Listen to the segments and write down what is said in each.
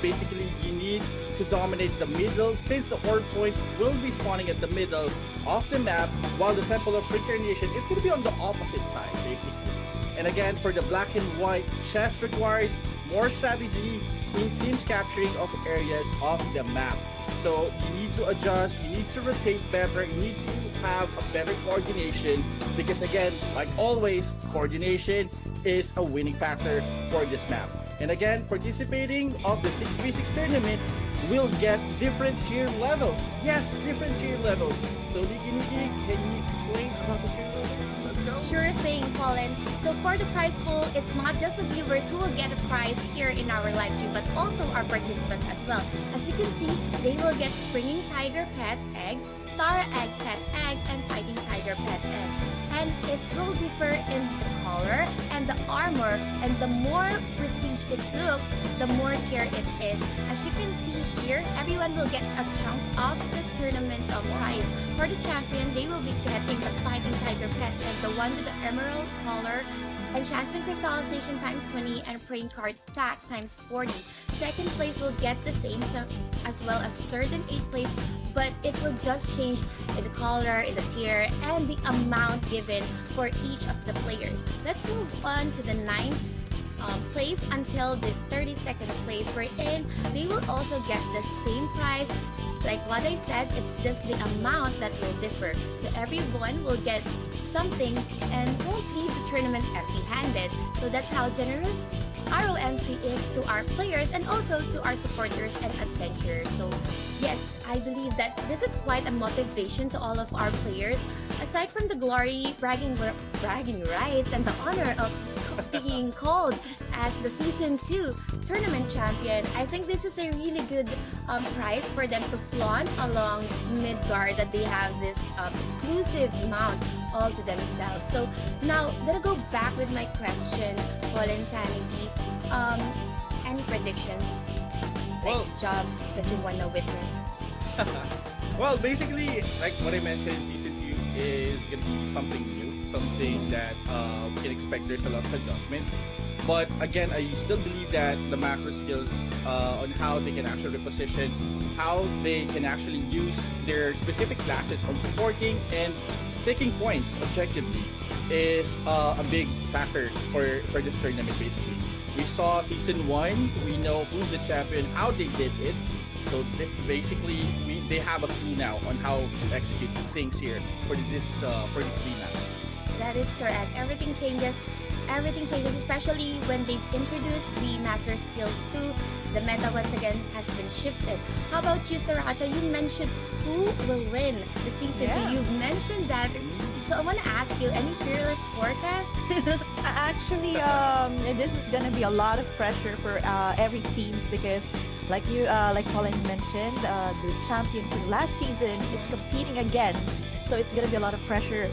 basically you need to dominate the middle since the orb points will be spawning at the middle of the map, while the Temple of Reincarnation is going to be on the opposite side basically. And again, for the black and white, chess requires more strategy in teams capturing of areas of the map. So you need to adjust, you need to rotate better, you need to have a better coordination because again, like always, coordination is a winning factor for this map. And again, participating of the 6v6 tournament will get different tier levels. Yes, different tier levels. So Niki, can you explain about the tier levels? Sure thing, Colin. So for the prize pool, it's not just the viewers who will get a prize here in our live stream, but also our participants as well. As you can see, they will get Springing Tiger Pet Egg, Star Egg Pet Egg, and Fighting Tiger Pet Egg. And it will differ in the color and the armor, and the more prestige it looks, the more tier it is. As you can see here, everyone will get a chunk of the tournament of prize. For the champion, they will be getting the Fighting Tiger Pet Egg, the one with the emerald color, enchantment crystallization times 20, and praying card pack times 40. Second place will get the same as well as third and eighth place, but it will just change in the color, in the tier, and the amount given for each of the players. Let's move on to the ninth place until the 32nd place, wherein they will also get the same prize. Like what I said, it's just the amount that will differ. So everyone will get something and won't leave the tournament empty-handed. So that's how generous ROMC is to our players and also to our supporters and adventurers. So yes, I believe that this is quite a motivation to all of our players. Aside from the glory, bragging rights, and the honor of being called as the Season 2 Tournament Champion, I think this is a really good prize for them to flaunt along Midgard, that they have this exclusive mount all to themselves. So now, gonna go back with my question, Paul and Sanity. Any predictions? Like jobs that you wanna witness? Well, basically, like what I mentioned, Season 2 is going to be something new, something that we can expect there's a lot of adjustment. But again, I still believe that the macro skills on how they can actually reposition, how they can actually use their specific classes on supporting and taking points objectively is a big factor for this tournament basically. We saw Season 1, we know who's the champion, how they did it. So basically, they have a clue now on how to execute things here for these 3 maps. That is correct. Everything changes. Everything changes, especially when they've introduced the master skills too. The meta once again has been shifted. How about you, Sriracha? You mentioned who will win the season 2. You mentioned that. So I want to ask you, any fearless forecast? Actually, this is gonna be a lot of pressure for every teams because, like Colin mentioned, the champion from last season is competing again. So it's gonna be a lot of pressure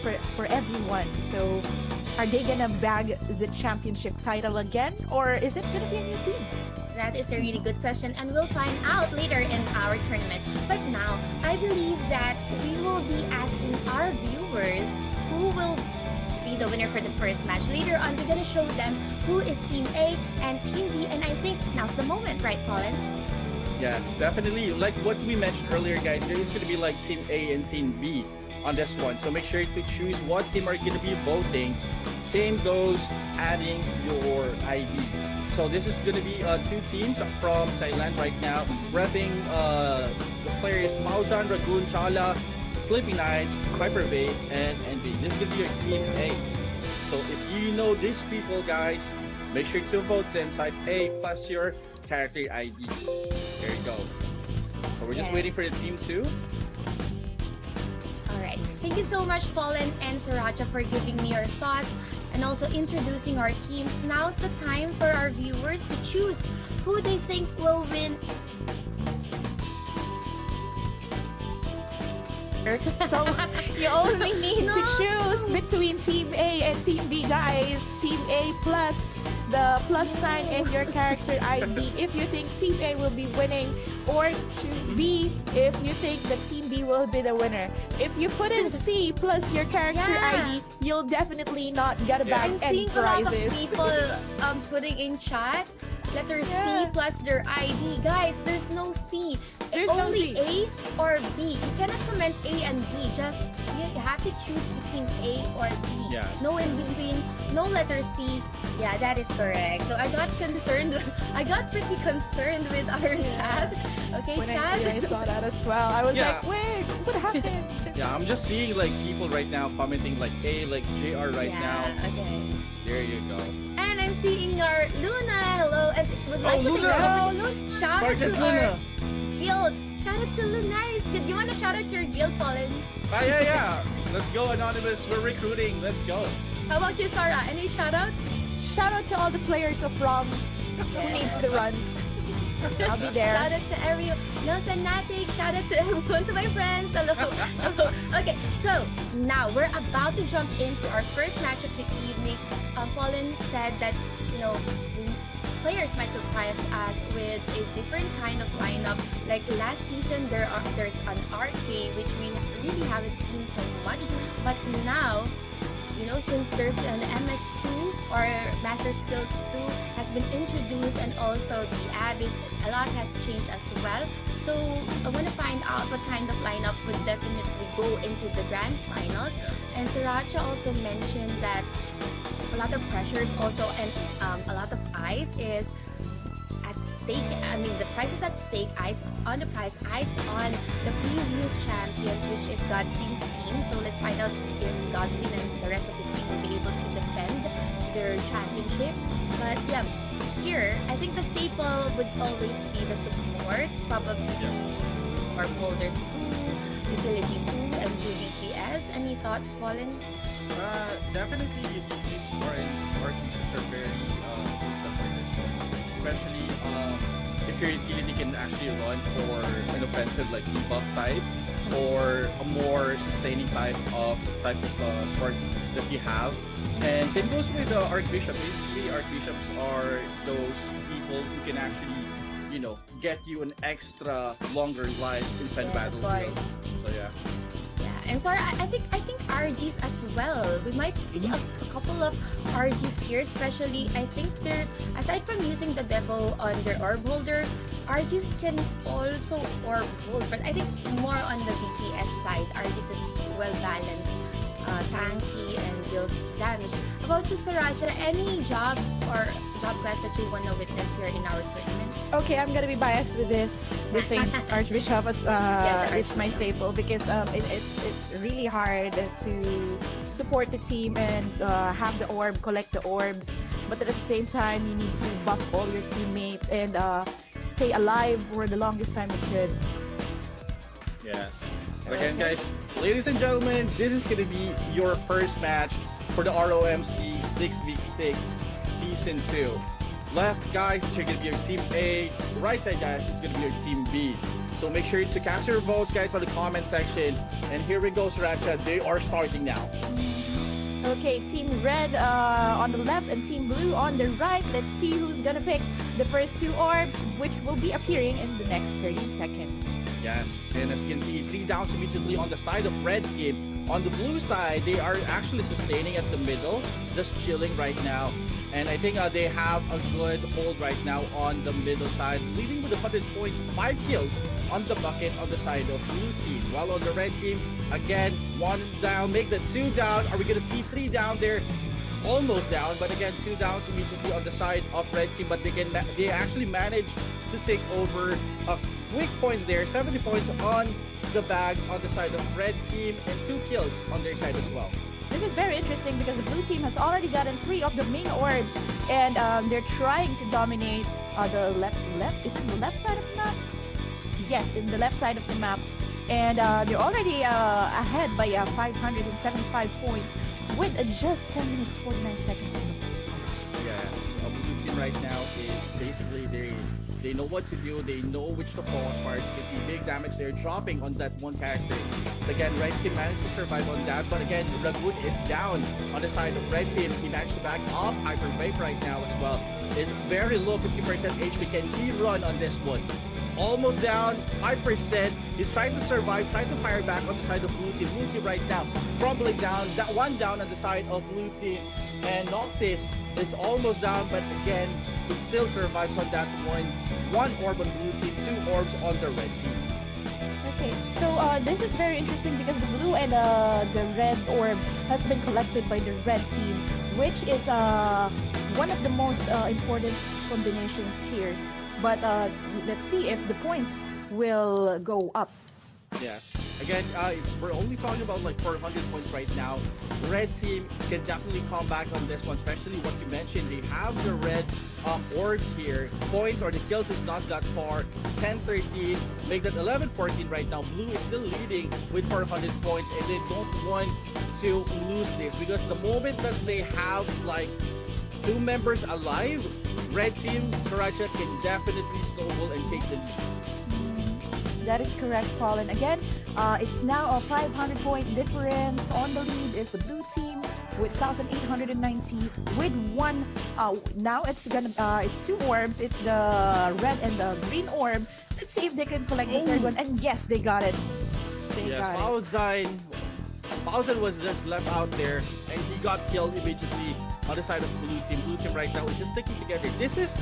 for everyone. So are they gonna bag the championship title again, or is it gonna be a new team? That is a really good question, and we'll find out later in our tournament. But now, I believe that we will be asking our viewers who will be the winner for the first match. Later on, we're gonna show them who is Team A and Team B, and I think now's the moment, right, Colin? Yes, definitely. Like what we mentioned earlier, guys, there is going to be like Team A and Team B on this one. So make sure to choose what team are going to be voting. Same goes adding your ID. So this is going to be 2 teams from Thailand right now, repping the players Mauzan, Ragoon, Chala, Sleepy Knights, Hyper Bay, and NB. This is going to be your Team A. So if you know these people, guys, make sure to vote them. Type A plus your character ID. There you go. So we're just waiting for the Team 2. Alright. Thank you so much, Fallen and Sriracha, for giving me your thoughts and also introducing our teams. Now's the time for our viewers to choose who they think will win. So you only need to choose between Team A and Team B, guys. Team A plus the plus sign in your character ID if you think Team A will be winning, or choose B if you think that Team B will be the winner. If you put in C plus your character ID, you'll definitely not get a bag I'm any seeing a lot of prizes. people putting in chat letter C Yeah. plus their ID. Guys, there's no C. There's no Only C. A or B. You cannot comment A and B. Just you have to choose between A or B. Yes. No in between. No letter C. Yeah, that is correct. So I got concerned. I got pretty concerned with our chat. Okay, When chat. I saw that as well, I was Yeah. like, wait, what happened? Yeah, I'm just seeing like people right now commenting like A, like JR right Yeah, now. okay. There you go. And I'm seeing our Luna. Hello. And would like to Luna. say Oh, something. look. Shout out Sergeant to Luna. our guild. Shout out to Lunaris. Do you want to shout out your guild, Colin? Ah, yeah. Let's go, Anonymous. We're recruiting. Let's go. How about you, Sarah? Any shout outs? Shout out to all the players of ROM who needs the runs. I'll be there. Shout out to everyone. No, Sanatic. Shout out to everyone, to my friends. Hello. Hello. Okay, so now we're about to jump into our first match of the evening. Colin said that, you know, players might surprise us with a different kind of lineup. Like last season, there's an RK, which we really haven't seen so much. But now, you know, since there's an MS2 or Master Skills 2 has been introduced, and also the Abyss, a lot has changed as well. So I want to find out what kind of lineup would definitely go into the grand finals. And Sriracha also mentioned that a lot of pressures also, and a lot of eyes is at stake. I mean, the price is at stake. Eyes on the prize, eyes on the previous champions, which is Godseen's team. So let's find out if Godseen and the rest of his team will be able to defend their championship. But yeah, here I think the staple would always be the supports, probably or holders 2, utility 2, and 2 DPS. Any thoughts, Fallen? Definitely these or teachers are very crucial for this one. Especially if your utility can actually run for an offensive like debuff type or a more sustaining type of sword that you have. And same goes with the Archbishop. Basically, Archbishops are those people who can actually, you know, get you an extra longer life inside the Yes, of battlefield. course. So yeah. Yeah, and sorry, I think RGs as well. We might see a couple of RGs here, especially I think they're, aside from using the devil on their orb holder, RGs can also orb hold, but I think more on the DPS side, RGs is well balanced, tanky and deals damage. About you, Sarasha, any jobs or job class that you want to witness here in our tournament? Okay, I'm gonna be biased with this. The Saint Archbishop as Yeah, the it's my Archbishop. staple because it's really hard to support the team and have the orb, collect the orbs, but at the same time you need to buff all your teammates and stay alive for the longest time you could. Yes. But again, guys, ladies and gentlemen, this is going to be your first match for the ROMC 6v6 Season 2. Left, guys, is going to be your Team A. Right side, guys, is going to be your Team B. So make sure to cast your votes, guys, on the comment section. And here we go, Sriracha. They are starting now. Okay, Team Red on the left and Team Blue on the right. Let's see who's gonna pick the first 2 orbs, which will be appearing in the next 30 seconds. Yes, and as you can see, 3 downs immediately on the side of red team. On the blue side, they are actually sustaining at the middle, just chilling right now. And I think they have a good hold right now on the middle side, leading with 100 points, 5 kills on the bucket on the side of blue team. While on the red team, again, 1 down, make the 2 down. Are we gonna see 3 down there? Almost down, but again, 2 downs immediately on the side of red team. But they actually managed to take over quick points there, 70 points on the bag on the side of red team, and 2 kills on their side as well. This is very interesting because the blue team has already gotten 3 of the main orbs, and they're trying to dominate the left. Is it the left side of the map? Yes, in the left side of the map, and they're already ahead by 575 points with just 10 minutes 49 seconds on the clock. Yes, blue team right now is basically they know what to do, they know which to fall as far as you can see big damage they're dropping on that one character. Again, red team managed to survive on that, but again, Ragun is down on the side of red team. He managed to back off Hyper Wave right now as well. It's very low, 50% HP. Can he run on this one? almost down 5%. He's trying to survive, trying to fire back on the side of blue team. Blue team right now crumbling down. That one down on the side of blue team. And Noctis is almost down, but again, he still survives on that one. One orb on blue team, two orbs on the red team. Okay, so this is very interesting because the blue and the red orb has been collected by the red team, which is one of the most important combinations here. But let's see if the points will go up. Yeah. Again, we're only talking about like 400 points right now. Red team can definitely come back on this one, especially what you mentioned. They have the red orb here. Points or the kills is not that far. 10-13, make that 11-14 right now. Blue is still leading with 400 points, and they don't want to lose this because the moment that they have like two members alive, red team, Sriracha can definitely snowball and take the lead. That is correct, Paul. And again, it's now a 500-point difference. On the lead is the blue team with 1,890 with one. Now it's two orbs. It's the red and the green orb. Let's see if they can collect the third one. And yes, they got it. They got it. Fauzan was just left out there, and he got killed immediately on the side of blue team. Blue team right now is just sticking together. This is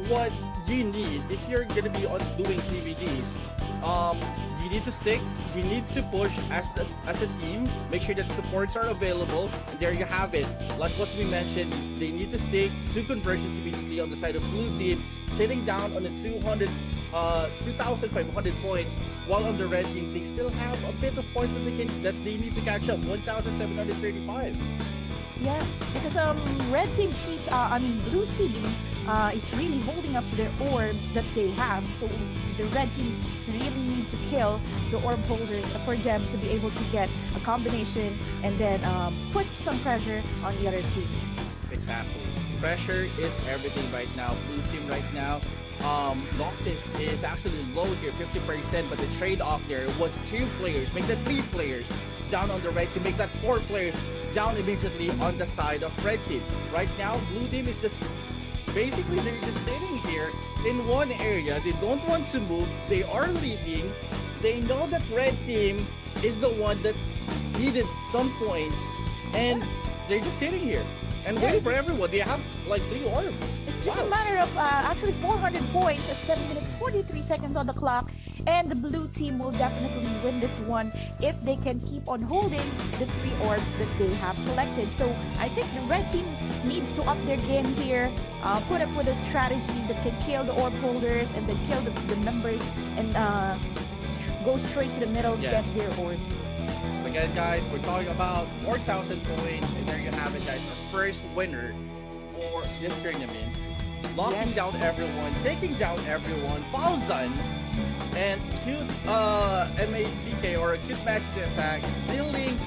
what you need if you're gonna be doing GVDs. You need to stick, you need to push as a team, make sure that supports are available, and there you have it. Like what we mentioned, they need to stick, 2 conversions immediately on the side of blue team, sitting down on the 2,500 points, while on the red team, they still have a bit of points that they need to catch up, 1,735. Yeah, because red team keeps, blue team is really holding up their orbs that they have. So the red team really need to kill the orb holders for them to be able to get a combination and then put some pressure on the other team. Exactly. Pressure is everything right now. Blue team right now. Noctis is actually low here, 50%, but the trade-off there was 2 players, make that 3 players down on the red team, make that 4 players down immediately on the side of red team. Right now, blue team is just basically they're just sitting here in one area. They don't want to move. They are leading. They know that red team is the one that needed some points, and they're just sitting here and waiting for everyone. They have like 3 orbs. It's just a matter of actually 400 points at 7 minutes 43 seconds on the clock, and the blue team will definitely win this one if they can keep on holding the 3 orbs that they have collected. So I think the red team needs to up their game here, put up with a strategy that can kill the orb holders and then kill the members and go straight to the middle, get their orbs. Again, guys, we're talking about 4,000 points, and there you have it, guys. Our first winner for this tournament, locking down everyone, taking down everyone. Fauzan and cute MATK or a cute match attack, dealing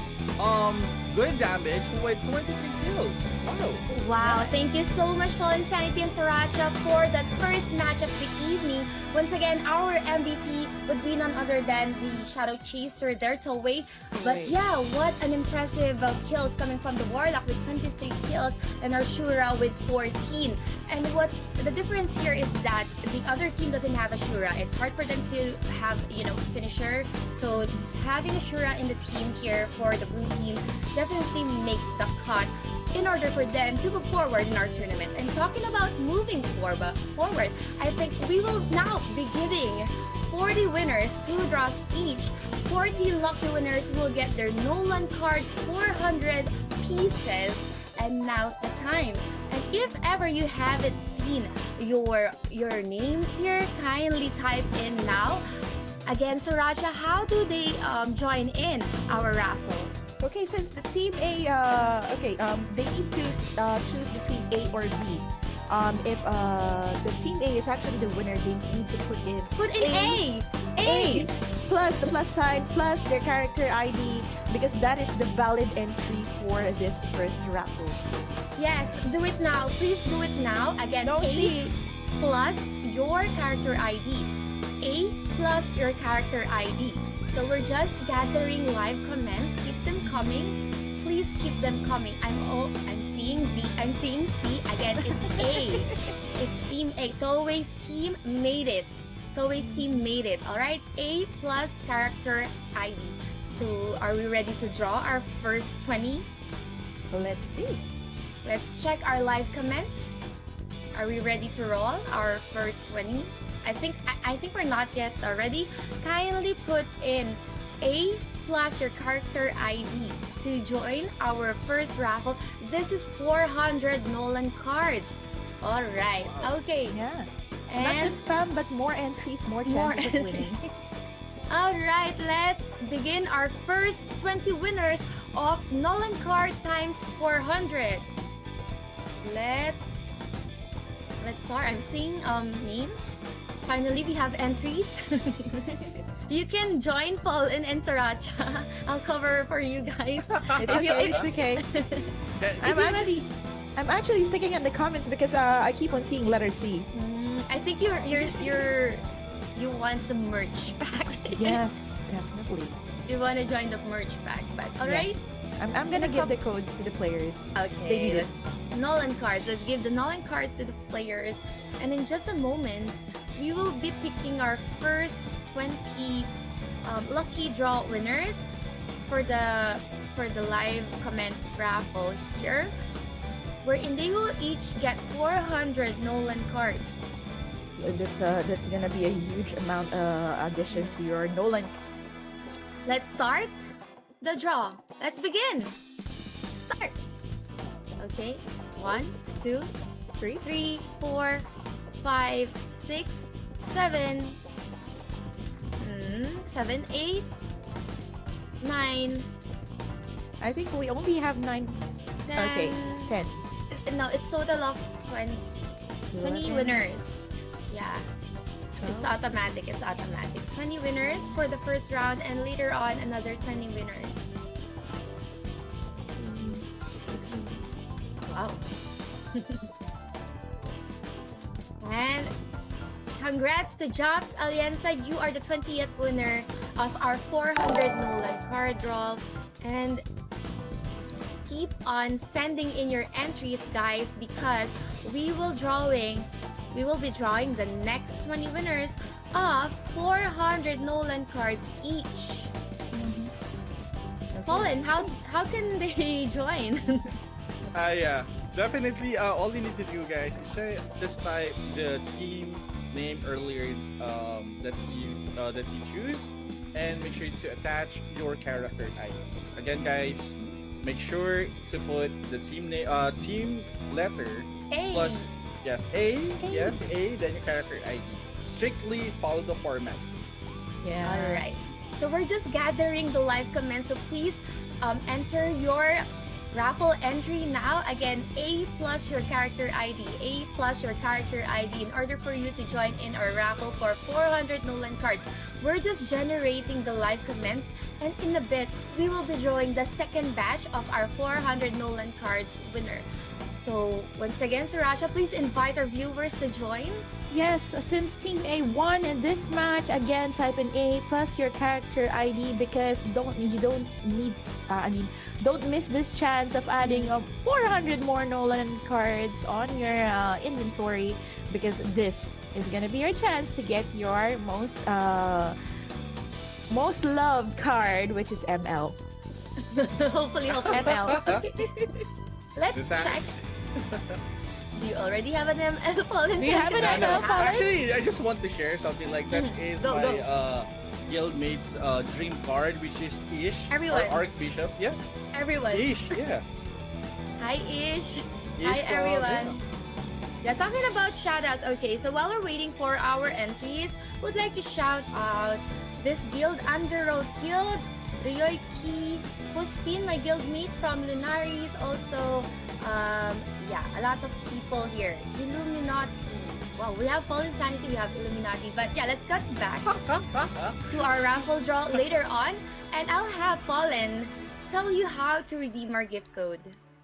good damage with 23 kills. Wow, thank you so much, Paul Insanity and Sriracha, for that first match of the evening. Once again, our MVP would be none other than the Shadow Chaser, their Toei. But yeah, what an impressive kills coming from the Warlock with 23 kills and our Shura with 14. And what's the difference here is that the other team doesn't have a Shura. It's hard for them to have, finisher. So having a Shura in the team here for the blue team definitely makes the cut in order for them to move forward in our tournament. And talking about moving forward, I think we will now be giving 40 winners, 2 draws each. 40 lucky winners will get their Nolan card, 400 pieces. And now's the time. And if ever you haven't seen your names here, kindly type in now. Again, Sriracha, how do they join in our raffle? Okay, since the team A, they need to choose between A or B. If the team A is actually the winner, they need to put in A plus the plus sign plus their character ID, because that is the valid entry for this first raffle. Yes, do it now. Please do it now. Again, A plus your character ID. A plus your character ID. So we're just gathering live comments. Keep them coming. Please keep them coming. I'm seeing B. I'm seeing C. Again, it's A. It's Team A. Toei's team made it Toei's team made it. All right, A plus character ID. So are we ready to draw our first 20? Let's see. Let's check our live comments. Are we ready to roll our first 20? I think we're not yet ready. Kindly put in A plus your character ID to join our first raffle. This is 400 Nolan cards. All right. Okay. Yeah. And Not just spam, but more entries, more chances of winning. all right, let's begin our first 20 winners of Nolan card times 400. Let's start. I'm seeing names. Finally, we have entries. You can join Paulin and Sriracha. I'll cover for you guys. It's okay. It's okay. I'm actually sticking in the comments because I keep on seeing letter C. I think you want the merch pack. Yes, definitely. You want to join the merch pack, but all right. Yes. I'm gonna give the codes to the players. Okay, let's Nolan cards. Let's give the Nolan cards to the players, and in just a moment, we will be picking our first 20 lucky draw winners for the live comment raffle here, wherein they will each get 400 Nolan cards. That's gonna be a huge amount addition to your Nolan. Let's start the draw. Let's begin. Start. Okay. 1, 2, 3, 4, 5, 6, 7, 7, 8, 9. I think we only have 9. 10. Okay, 10. No, it's total of 20 winners. Yeah. It's automatic. 20 winners for the first round, and later on another 20 winners. 16. Wow. And congrats to Jobs Alianza. You are the 20th winner of our 400 Nolan card draw. And keep on sending in your entries, guys, because we will be drawing the next 20 winners of 400 Nolan cards each. Paulin, how can they join? Yeah, definitely. All you need to do, guys, is just type the team name earlier that you choose, and make sure to attach your character ID. Again, guys, make sure to put the team name, team letter A. plus A, then your character ID. Strictly follow the format. Yeah. All right. So we're just gathering the live comments. So please enter your raffle entry now. Again, A plus your character ID. A plus your character ID in order for you to join in our raffle for 400 Nolan cards. We're just generating the live comments, and in a bit, we will be drawing the second batch of our 400 Nolan cards winner. So once again, Sriracha, please invite our viewers to join. Yes, since Team A won in this match, again type in A plus your character ID because don't miss this chance of adding 400 more Nolan cards on your inventory, because this is gonna be your chance to get your most loved card, which is ML. Hopefully ML. Okay. Let's check. Do you already have an ML, Paulin? Do you have an ML, Paulin? Actually, I just want to share something like that. Is Go. my guildmate's dream card, which is Ish. Everyone. Or Archbishop. Yeah. Everyone. Ish, yeah. Hi, Ish. Ish, Hi, everyone. yeah. Yeah, talking about shoutouts. Okay, so while we're waiting for our entries, would like to shout out this guild, Underroad Guild, the Yoiki, Puspin, my guildmate from Lunaris, also, a lot of people here. Illuminati. Wow, we have Fallen Sanity, we have Illuminati, but yeah, let's get back to our raffle draw later on, and I'll have Fallen tell you how to redeem our gift code.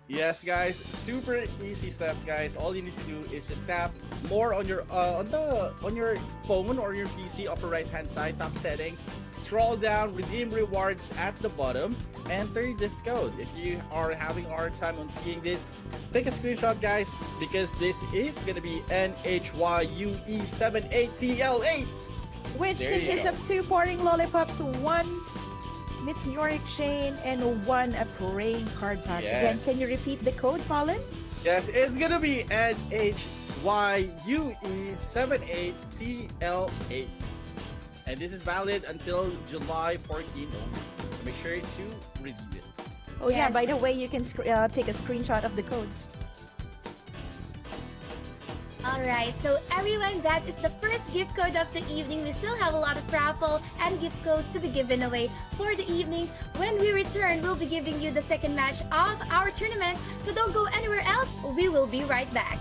Yes, guys, super easy step, guys. All you need to do is just tap more on your on your phone or your PC upper right hand side, top settings. Scroll down, redeem rewards at the bottom, enter this code. If you are having a hard time on seeing this, take a screenshot, guys, because this is gonna be NHYUE78TL8. Which There you consists go. of two pouring lollipops, one meteoric chain, and one a praying card pack. Again, can you Yes. repeat the code, Colin? Yes, it's gonna be NHYUE78TL8. And this is valid until July 14th only. Make sure to redeem it. Oh yeah, Yes. by the way, you can take a screenshot of the codes. Alright, so everyone, that is the first gift code of the evening. We still have a lot of raffle and gift codes to be given away for the evening. When we return, we'll be giving you the second match of our tournament. So don't go anywhere else. We will be right back.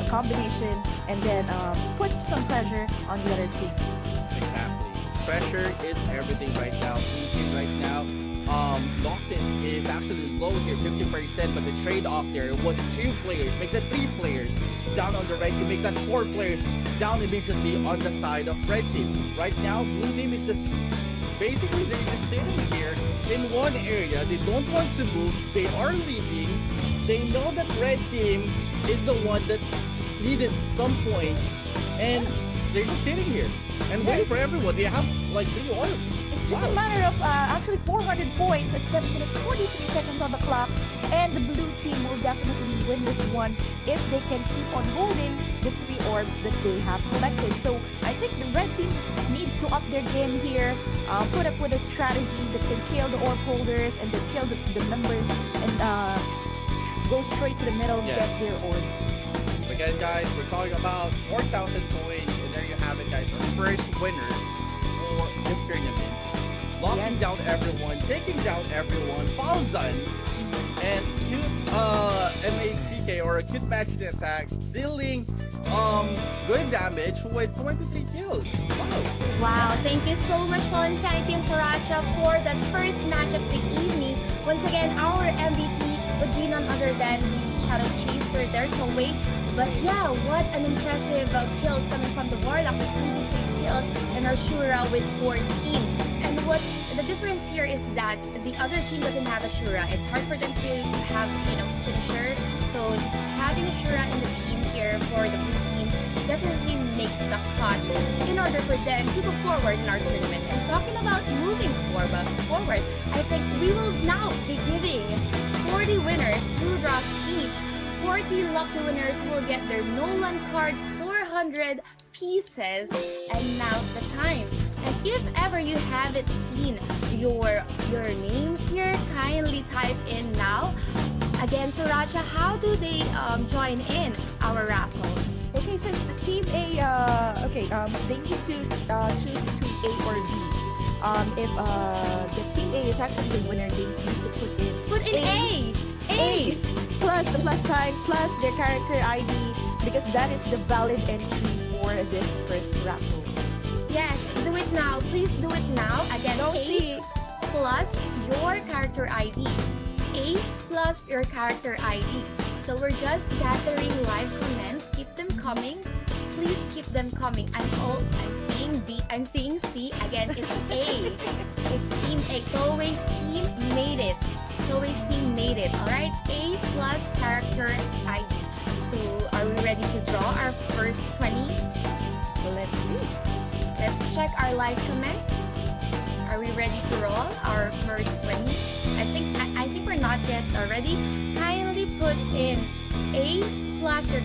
combination, and then put some pressure on the other team. Exactly. Pressure is everything right now. Blue team right now. Noctis is actually low here, 50%, but the trade-off there was 2 players. Make that 3 players down on the red team. Make that 4 players down immediately on the side of red team. Right now, blue team is just basically they're just sitting here in one area. They don't want to move. They are leaving. They know that red team is the one that needed some points, and they're just sitting here and waiting for everyone. They have like 3 orbs. It's just a matter of actually 400 points at 7 minutes 43 seconds on the clock, and the blue team will definitely win this one if they can keep on holding the 3 orbs that they have collected. So I think the red team needs to up their game here, put up with a strategy that can kill the orb holders and then kill the members and go straight to the middle and get their orbs. Again, guys, we're talking about 4,000 points, and there you have it, guys. Our first winner for this tournament. Locking down everyone, taking down everyone, Falzan, and cute MATK or a cute matching attack, dealing good damage with 23 kills. Wow. Wow, thank you so much, Paul and Sanity and Sriracha, for that first match of the evening. Once again, our MVP would be none other than the Shadow Chaser, their Toei. But yeah, what an impressive kills coming from the Warlock with 23 kills and our Shura with 14. And what's the difference here is that the other team doesn't have a Shura. It's hard for them to have, finishers. So having a Shura in the team here for the blue team definitely makes the cut in order for them to go forward in our tournament. And talking about moving forward, I think we will now be giving 40 winners, 2 draws each. 40 lucky winners will get their Nolan card, 400 pieces, and now's the time. And if ever you haven't seen your names here, kindly type in now. Again, Sriracha, how do they join in our raffle? Okay, since the team A, they need to choose between A or B. If the team A is actually the winner, they need to put in A plus the plus sign plus their character ID, because that is the valid entry for this first raffle. Yes, do it now. Please do it now. Again, A plus your character ID. A plus your character ID. So we're just gathering live comments. Keep them coming. Please keep them coming. I'm seeing B. I'm seeing C. Again, it's A. It's Team A. Toei's team made it. Toei's team made it. All right. A plus character ID. So are we ready to draw our first 20? Let's see. Let's check our live comments. Are we ready to roll our first 20? I think we're not yet ready. Kindly put in A plus your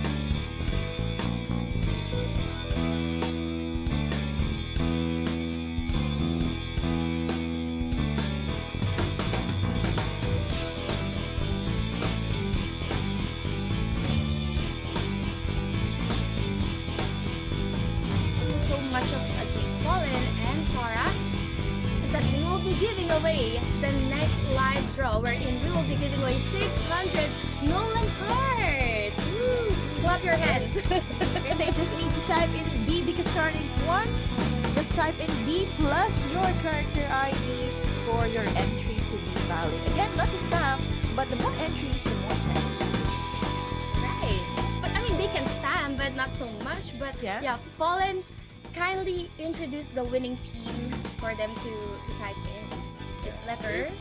much of Jake Colin and Sarah is that we will be giving away the next live draw wherein we will be giving away 600 Nolan cards. Woo! Clap your hands. And they just need to type in B because Carnage won. Just type in B plus your character ID for your entry to be valid. Again, not to spam, but the more entries, the more chances. Right. But I mean, they can spam, but not so much. But yeah Colin, kindly introduce the winning team for them to type in. It's letter.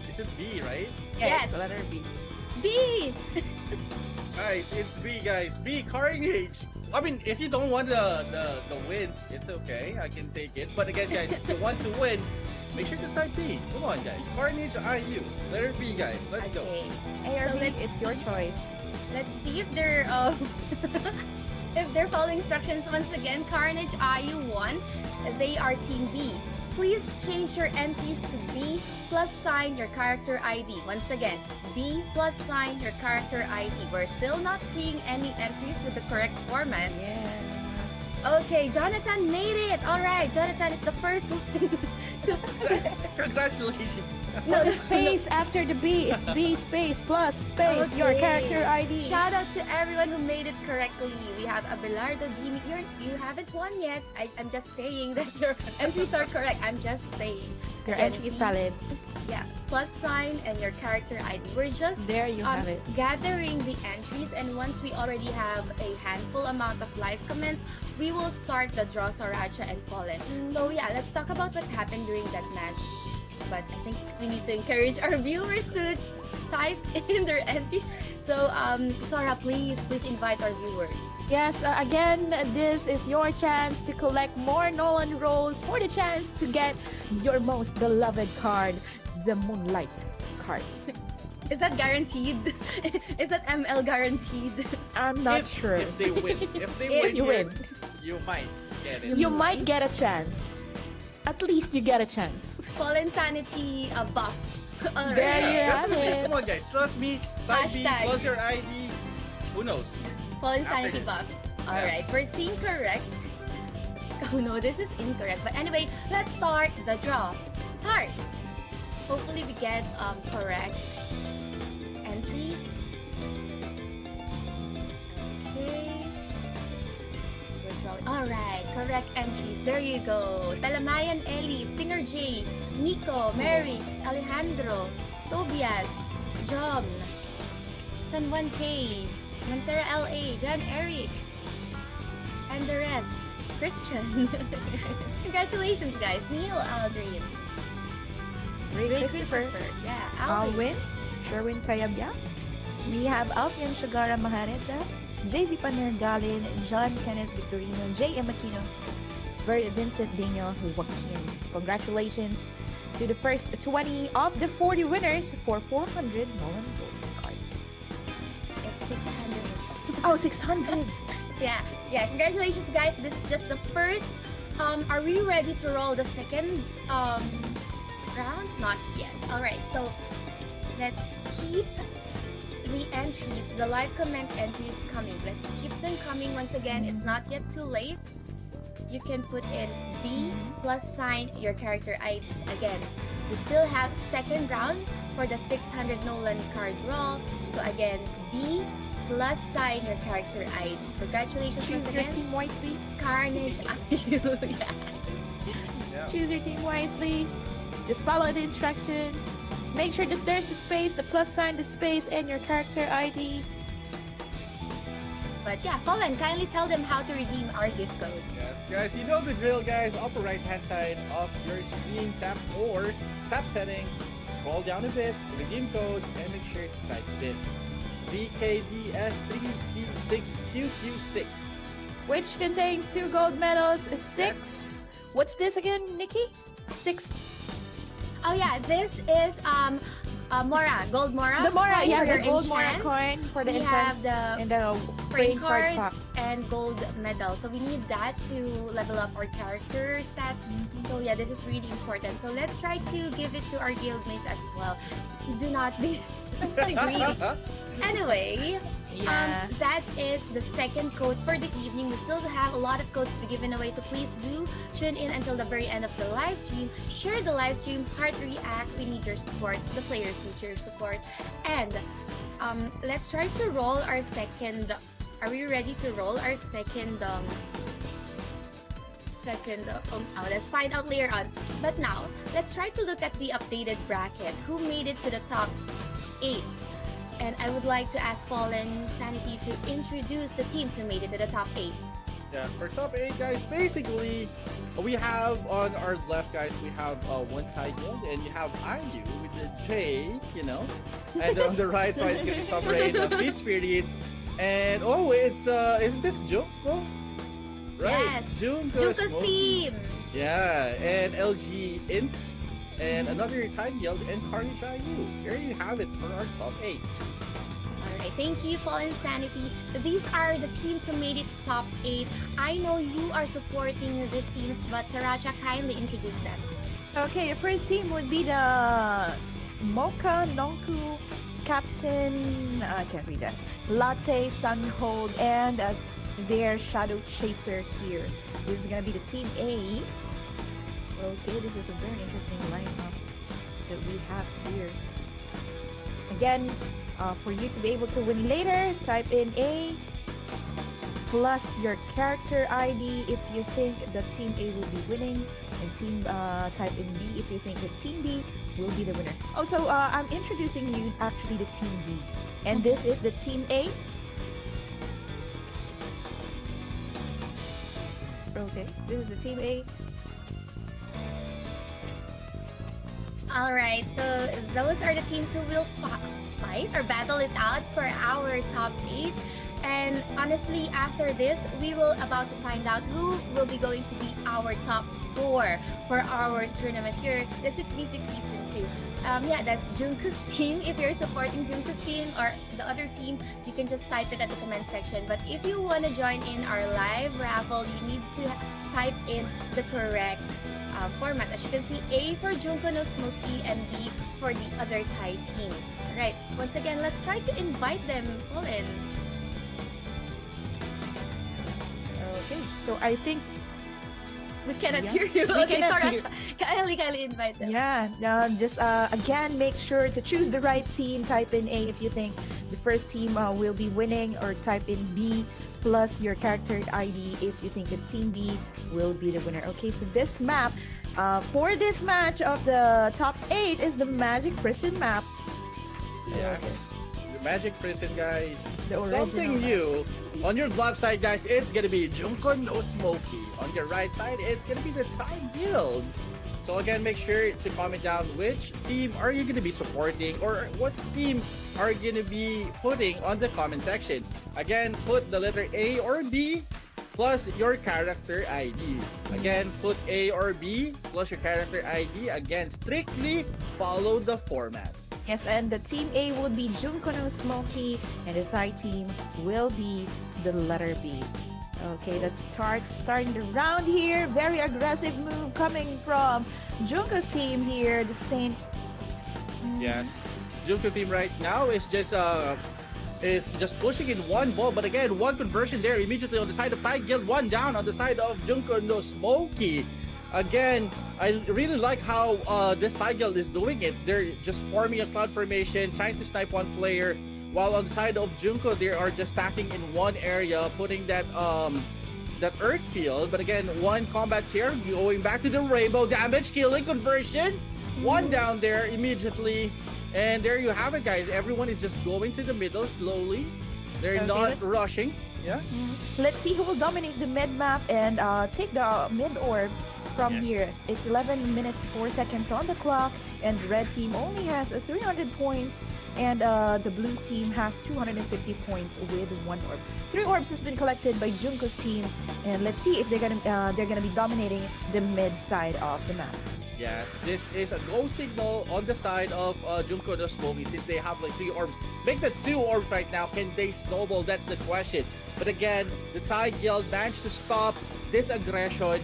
Is it B, right? Yes. The letter B. B. Guys, it's B, guys. B, Carnage. I mean, if you don't want the wins, it's okay. I can take it. But again, guys, if you want to win, make sure to type B. Come on, guys. Carnage, IU. Letter B, guys. Let's go. A or B, it's your choice. Let's see if they're if they're following instructions. Once again, Carnage IU1, they are Team B. Please change your entries to B plus sign your character ID. Once again, B plus sign your character ID. We're still not seeing any entries with the correct format. Yeah. Okay, Jonathan made it. All right, Jonathan is the first one. Congratulations. No, The no, no. space after the B, it's B space plus space, your character ID. Shout out to everyone who made it correctly. We have Abelardo Dini. You haven't won yet. I'm just saying that your entries are correct. I'm just saying. Your Again, entry is valid. Yeah, plus sign and your character ID. We're just There you have it. gathering the entries, and once we already have a handful amount of live comments, we will start the draw Soracha and Fallen. So yeah, let's talk about what happened during that match. But I think we need to encourage our viewers to type in their entries. So Sora, please invite our viewers. Yes, again, this is your chance to collect more Nolan rolls for the chance to get your most beloved card, the Moonlight card. Is that guaranteed? Is that ML guaranteed? I'm not sure. If they win. If they If win, you win. you might get it. You might get a chance. At least you get a chance. Fallen Sanity buff. All There right. you have Definitely. it. Come on, guys. Trust me. Side B Hashtag. plus your ID. Who knows? Fallen After Sanity this. buff. Alright, we're seeing correct. Oh no, this is incorrect. But anyway, let's start the draw. Start! Hopefully we get correct entries. Okay. Alright, correct entries. There you go. Talamayan Ellie, Stinger J, Nico, Merix, Alejandro, Tobias, John, San Juan K, Mansera LA, John Eric, and the rest. Christian. Congratulations, guys. Neil Aldrin. Ray Ray Christopher. Yeah, Alwin. Sherwin Kayabya. We have Alfian Shagara Mahaneta. JB Panergalin. John Kenneth Victorino. J.M. Aquino. Vincent Daniel Joaquin. Congratulations to the first 20 of the 40 winners for 400 Nolan Gold cards. It's 600. Oh, 600! Yeah, congratulations, guys. This is just the first. Are we ready to roll the second round? Not yet. Alright, so let's keep the entries, the live comment entries coming. Let's keep them coming. Once again, it's not yet too late. You can put in B plus sign your character ID. Again, we still have second round for the 600 Nolan card draw. So again, B plus sign your character ID. Congratulations Choose once your again. team wisely. Carnage IU. Yeah. Yeah. Choose your team wisely. Just follow the instructions. Make sure that there's the space, the plus sign, the space, and your character ID. But yeah, Fallen, kindly tell them how to redeem our gift code. Yes, guys, you know the drill, guys. Upper right hand side of your screen, tap or tap settings, scroll down a bit, redeem code, and make sure to type this VKDS3D6QQ6. Which contains 2 gold medals, 6. What's this again, Nikki? 6. Oh yeah, this is Mora, gold Mora. The Mora, coin yeah, for the your gold Mora enchant. coin for the We have enchant the and the frame playing card card pack. and gold medal. So we need that to level up our character stats. So yeah, this is really important. So let's try to give it to our guildmates as well. Do not be greedy. Anyway, Yeah. that is the second code for the evening. We still have a lot of codes to be given away, so please do tune in until the very end of the live stream. Share the live stream, heart react. We need your support. The players need your support. And let's try to roll our second. Are we ready to roll our second? Let's find out later on. But now, let's try to look at the updated bracket. Who made it to the top 8? And I would like to ask Fallen Sanity to introduce the teams who made it to the top 8. Yes, for top 8, guys, basically, we have on our left, guys, we have one side guild, and you have IU with the J, you know, and on the right side, it's going to be Sovereign, Beat Spirit, and isn't this Junko? Right, Yes, Junko's Junko's team! Yeah, and LG Int, and another Tide Guild, and Carnage IU. There you have it for our top 8. Alright, thank you, Fallen Sanity. These are the teams who made it to top 8. I know you are supporting these teams, but Saracha, kindly introduce them. Okay, the first team would be the Mocha Nonku Captain. I can't read that. Latte Sunhold and their shadow chaser here. This is gonna be the team A. Okay, this is a very interesting lineup that we have here. Again, for you to be able to win later, type in A plus your character ID if you think the team A will be winning, and type in B if you think the team B will be the winner. Oh, so I'm introducing you actually the team B, and this is the team A. Okay, this is the team A. All right, so those are the teams who will fight or battle it out for our top 8. And honestly, after this, we will about to find out who will be going to be our top 4 for our tournament here, the 6v6 season 2. Yeah, that's Junko's team. If you're supporting Junko's team or the other team, you can just type it at the comment section. But if you want to join in our live raffle, you need to type in the correct format. As you can see, A for Junko no Smokey and B for the other Thai team. Alright, once again, let's try to invite them all in. Okay, so I think we cannot hear you. We Okay, cannot sorry. hear. Kindly invite them. Yeah, just again, make sure to choose the right team. Type in A if you think the first team will be winning, or type in B plus your character ID if you think the team B will be the winner. Okay, so this map for this match of the top 8 is the Magic Prison map. Yes. The Magic Prison, guys. The Something original new. On your left side, guys, it's gonna be Junko no Smokey. On your right side, it's gonna be the Thai Guild. So again, make sure to comment down which team are you gonna be supporting, or what team are you gonna be putting on the comment section. Again, put the letter A or B plus your character ID. Again, put A or B plus your character ID. Again, strictly follow the format. Yes, and the team A would be Junko no Smokey, and the Thai team will be the letter B. Okay, let's starting the round here. Very aggressive move coming from Junko's team here. The Saint. Yes, Junko team right now is just pushing in one ball, but again, one conversion there immediately on the side of Thai Guild, one down on the side of Junko no Smokey. Again, I really like how this Thai Guild is doing it. They're just forming a cloud formation, trying to snipe one player, while on the side of Junko, they are just stacking in one area, putting that earth field. But again, one combat here, going back to the rainbow damage, killing conversion. One down there immediately. And there you have it, guys. Everyone is just going to the middle slowly. They're not rushing. Yeah. Let's see who will dominate the mid map and take the mid orb from here. It's 11 minutes 4 seconds on the clock, and the red team only has 300 points, and the blue team has 250 points with 1 orb. 3 orbs has been collected by Junko's team, and let's see if they're gonna be dominating the mid side of the map. Yes, this is a go signal on the side of Junko no Smokey, since they have like 3 orbs. Make the 2 orbs right now. Can they snowball? That's the question. But again, the Thai Guild managed to stop this aggression,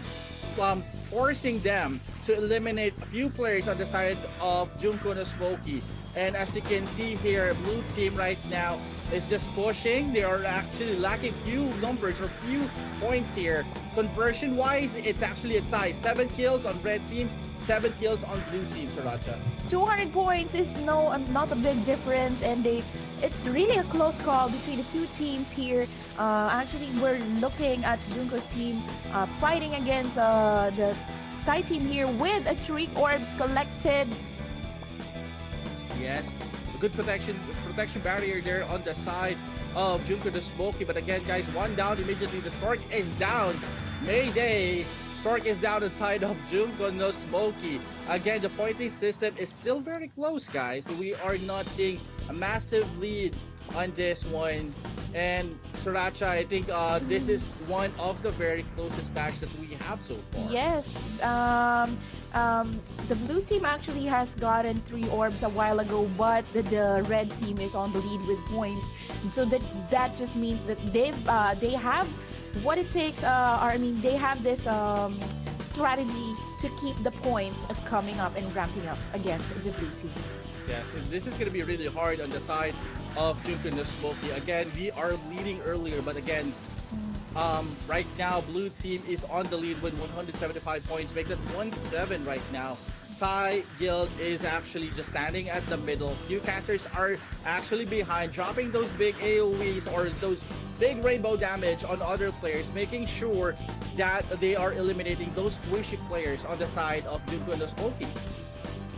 forcing them to eliminate a few players on the side of Junko no Smokey. And as you can see here, blue team right now is just pushing. They are actually lacking few numbers or few points here. Conversion wise, it's actually a tie. 7 kills on red team, 7 kills on blue team, Sriracha. 200 points is not a big difference, and it's really a close call between the two teams here. Actually, we're looking at Junko's team fighting against the Thai team here with 3 orbs collected. Yes, a good protection barrier there on the side of Junko no Smokey. But again, guys, one down immediately. The Stork is down. Mayday. Stork is down inside of Junko no Smokey. Again, the pointing system is still very close, guys. We are not seeing a massive lead on this one. And Sriracha, I think this is one of the very closest match that we have so far. Yes, the blue team actually has gotten 3 orbs a while ago, but the red team is on the lead with points. And so that just means that they have what it takes. They have this strategy to keep the points coming up and ramping up against the blue team. Yes, this is going to be really hard on the side of Junko no Smokey. Again, we are leading earlier, but again, Right now, blue team is on the lead with 175 points, make that 1-7 right now. Psy Guild is actually just standing at the middle. Few casters are actually behind, dropping those big AoEs or those big rainbow damage on other players, making sure that they are eliminating those squishy players on the side of Junko and the Smoky.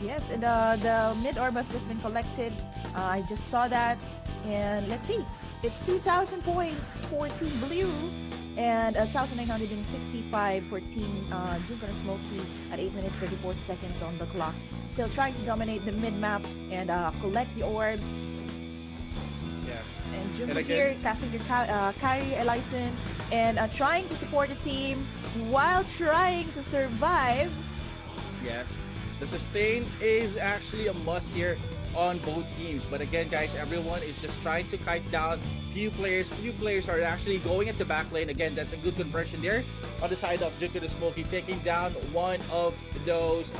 Yes, and the mid orb has just been collected. I just saw that. And let's see. It's 2,000 points for Team Blue and 1,965 for Team Junko and Smoky at 8 minutes 34 seconds on the clock. Still trying to dominate the mid map and collect the orbs. Yes. And Junko here casting their carry Elyson and trying to support the team while trying to survive. Yes. The sustain is actually a must here on both teams. But again, guys, everyone is just trying to kite down few players. Few players are actually going into back lane. Again, that's a good conversion there on the side of Junko the Smoky, taking down one of those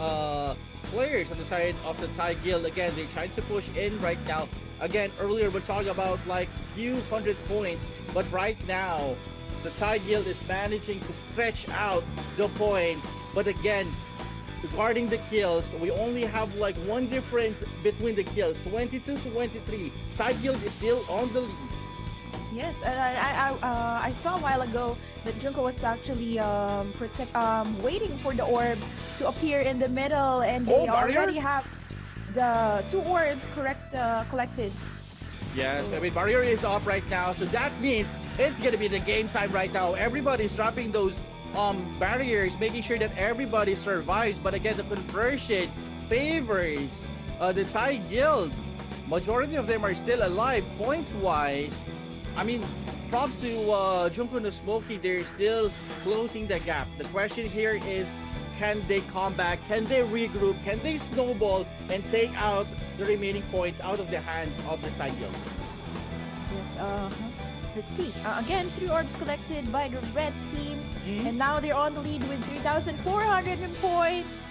players on the side of the Thai Guild. Again, they're trying to push in right now. Again, earlier we're talking about like few hundred points, but right now the Thai Guild is managing to stretch out the points. But again, regarding the kills, we only have like one difference between the kills, 22 to 23. Thai Guild is still on the lead. Yes, and I saw a while ago that Junko was actually waiting for the orb to appear in the middle, and they already have the 2 orbs collected. Yes, I mean, barrier is off right now, so that means it's gonna be the game time right now. Everybody's dropping those barriers, making sure that everybody survives. But again, the conversion favors the Thai Guild. Majority of them are still alive points wise. I mean, props to Junko no Smoky. They're still closing the gap. The question here is, can they come back? Can they regroup? Can they snowball and take out the remaining points out of the hands of the Thai Guild? Yes, let's see. Again, 3 orbs collected by the red team. And now they're on the lead with 3,400 points.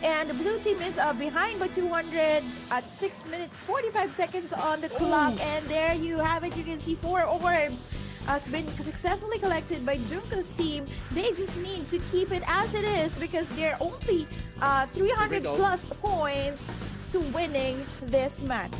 And the blue team is behind by 200 at 6 minutes 45 seconds on the clock. And there you have it. You can see 4 orbs has been successfully collected by Junko's team. They just need to keep it as it is because they're only 300 plus points to winning this match.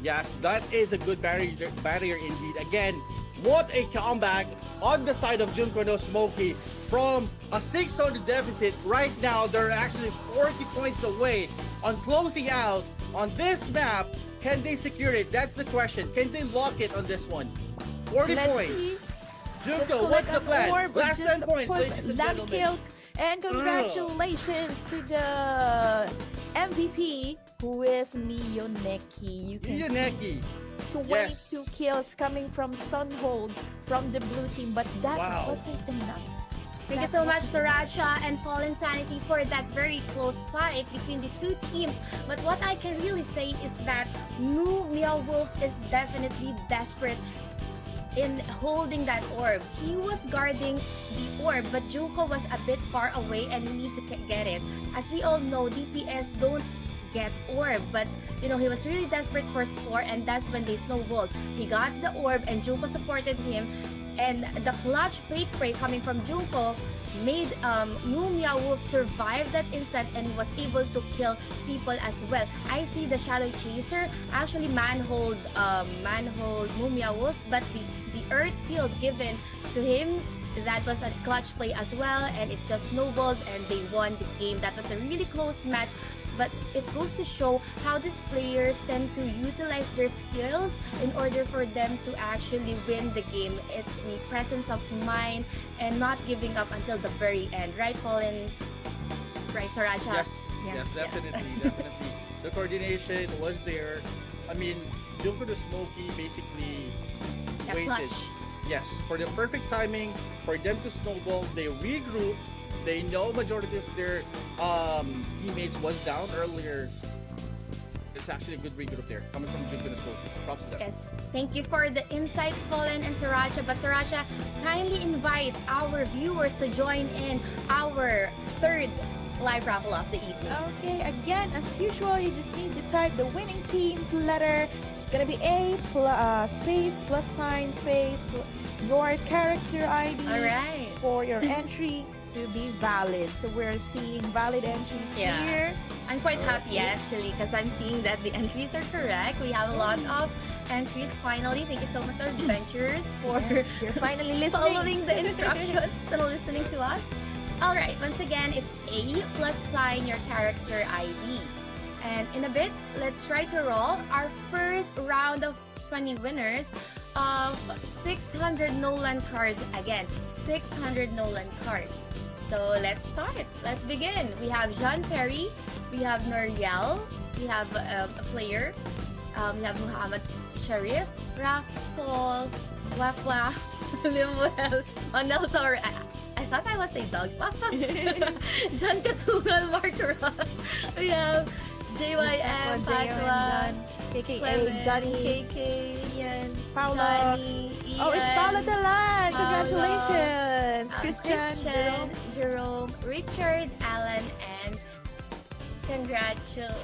Yes, that is a good barrier indeed. Again, what a comeback on the side of Junko no Smoky. From a 600 deficit, right now they're actually 40 points away on closing out on this map. Can they secure it? That's the question. Can they lock it on this one? 40 points. See. Junko, what's the plan? Last 10 points, ladies and gentlemen. And congratulations to the MVP, who is Miyoneki. You can see 22 kills coming from Sunhold from the blue team, but that wasn't enough. Thank you so much, Sriracha and Fallen Sanity, for that very close fight between these two teams. But what I can really say is that Moo Meow Wolf is definitely desperate in holding that orb. He was guarding the orb, but Junko was a bit far away and he need to get it. As we all know, DPS don't get orb, but you know, he was really desperate for score, and that's when they snowballed. He got the orb and Junko supported him, and the clutch fake spray coming from Junko made Moo Meow Wolf survive that instant and was able to kill people as well. I see the Shadow Chaser actually manhold Moo Meow Wolf, but the Earth Field given to him, that was a clutch play as well, and it just snowballed and they won the game. That was a really close match, but it goes to show how these players tend to utilize their skills in order for them to actually win the game. It's the presence of mind and not giving up until the very end. Right, Colin? Right, Sriracha? Yes, definitely. The coordination was there. I mean, Junko the Smoky basically waited. Clutch. Yes, for the perfect timing for them to snowball. They regroup. They know majority of their teammates was down earlier. It's actually a good regroup there, coming from Junko the Smoky. Props to them. Yes, thank you for the insights, Fallen and Sriracha. But Sriracha, kindly invite our viewers to join in our third live raffle of the evening. Okay, again, as usual, you just need to type the winning team's letter. It's gonna be A space plus sign space your character ID All right. for your entry to be valid. So we're seeing valid entries Yeah. here. I'm quite happy actually because I'm seeing that the entries are correct. We have a lot of entries finally. Thank you so much, our adventurers, for Yes, you're finally listening. following the instructions and listening to us. All right, once again, it's A plus sign your character ID. And in a bit, let's try to roll our first round of 20 winners of 600 Nolan cards. Again, 600 Nolan cards. So let's start. Let's begin. We have John Perry, we have Noriel, we have a player, we have Muhammad Sharif, Raffle, Wafla, Limuel, Manel Torre. I thought I was a dog. John Katungal, Mark Ross. We have JYM, Fatwa, KKA, Clement, Johnny, KK, Ian, Paolo. Johnny, Ian. Oh, it's Paolo Dalan. Paolo, Congratulations. Christian, Jerome, Richard, Alan, and congratulations.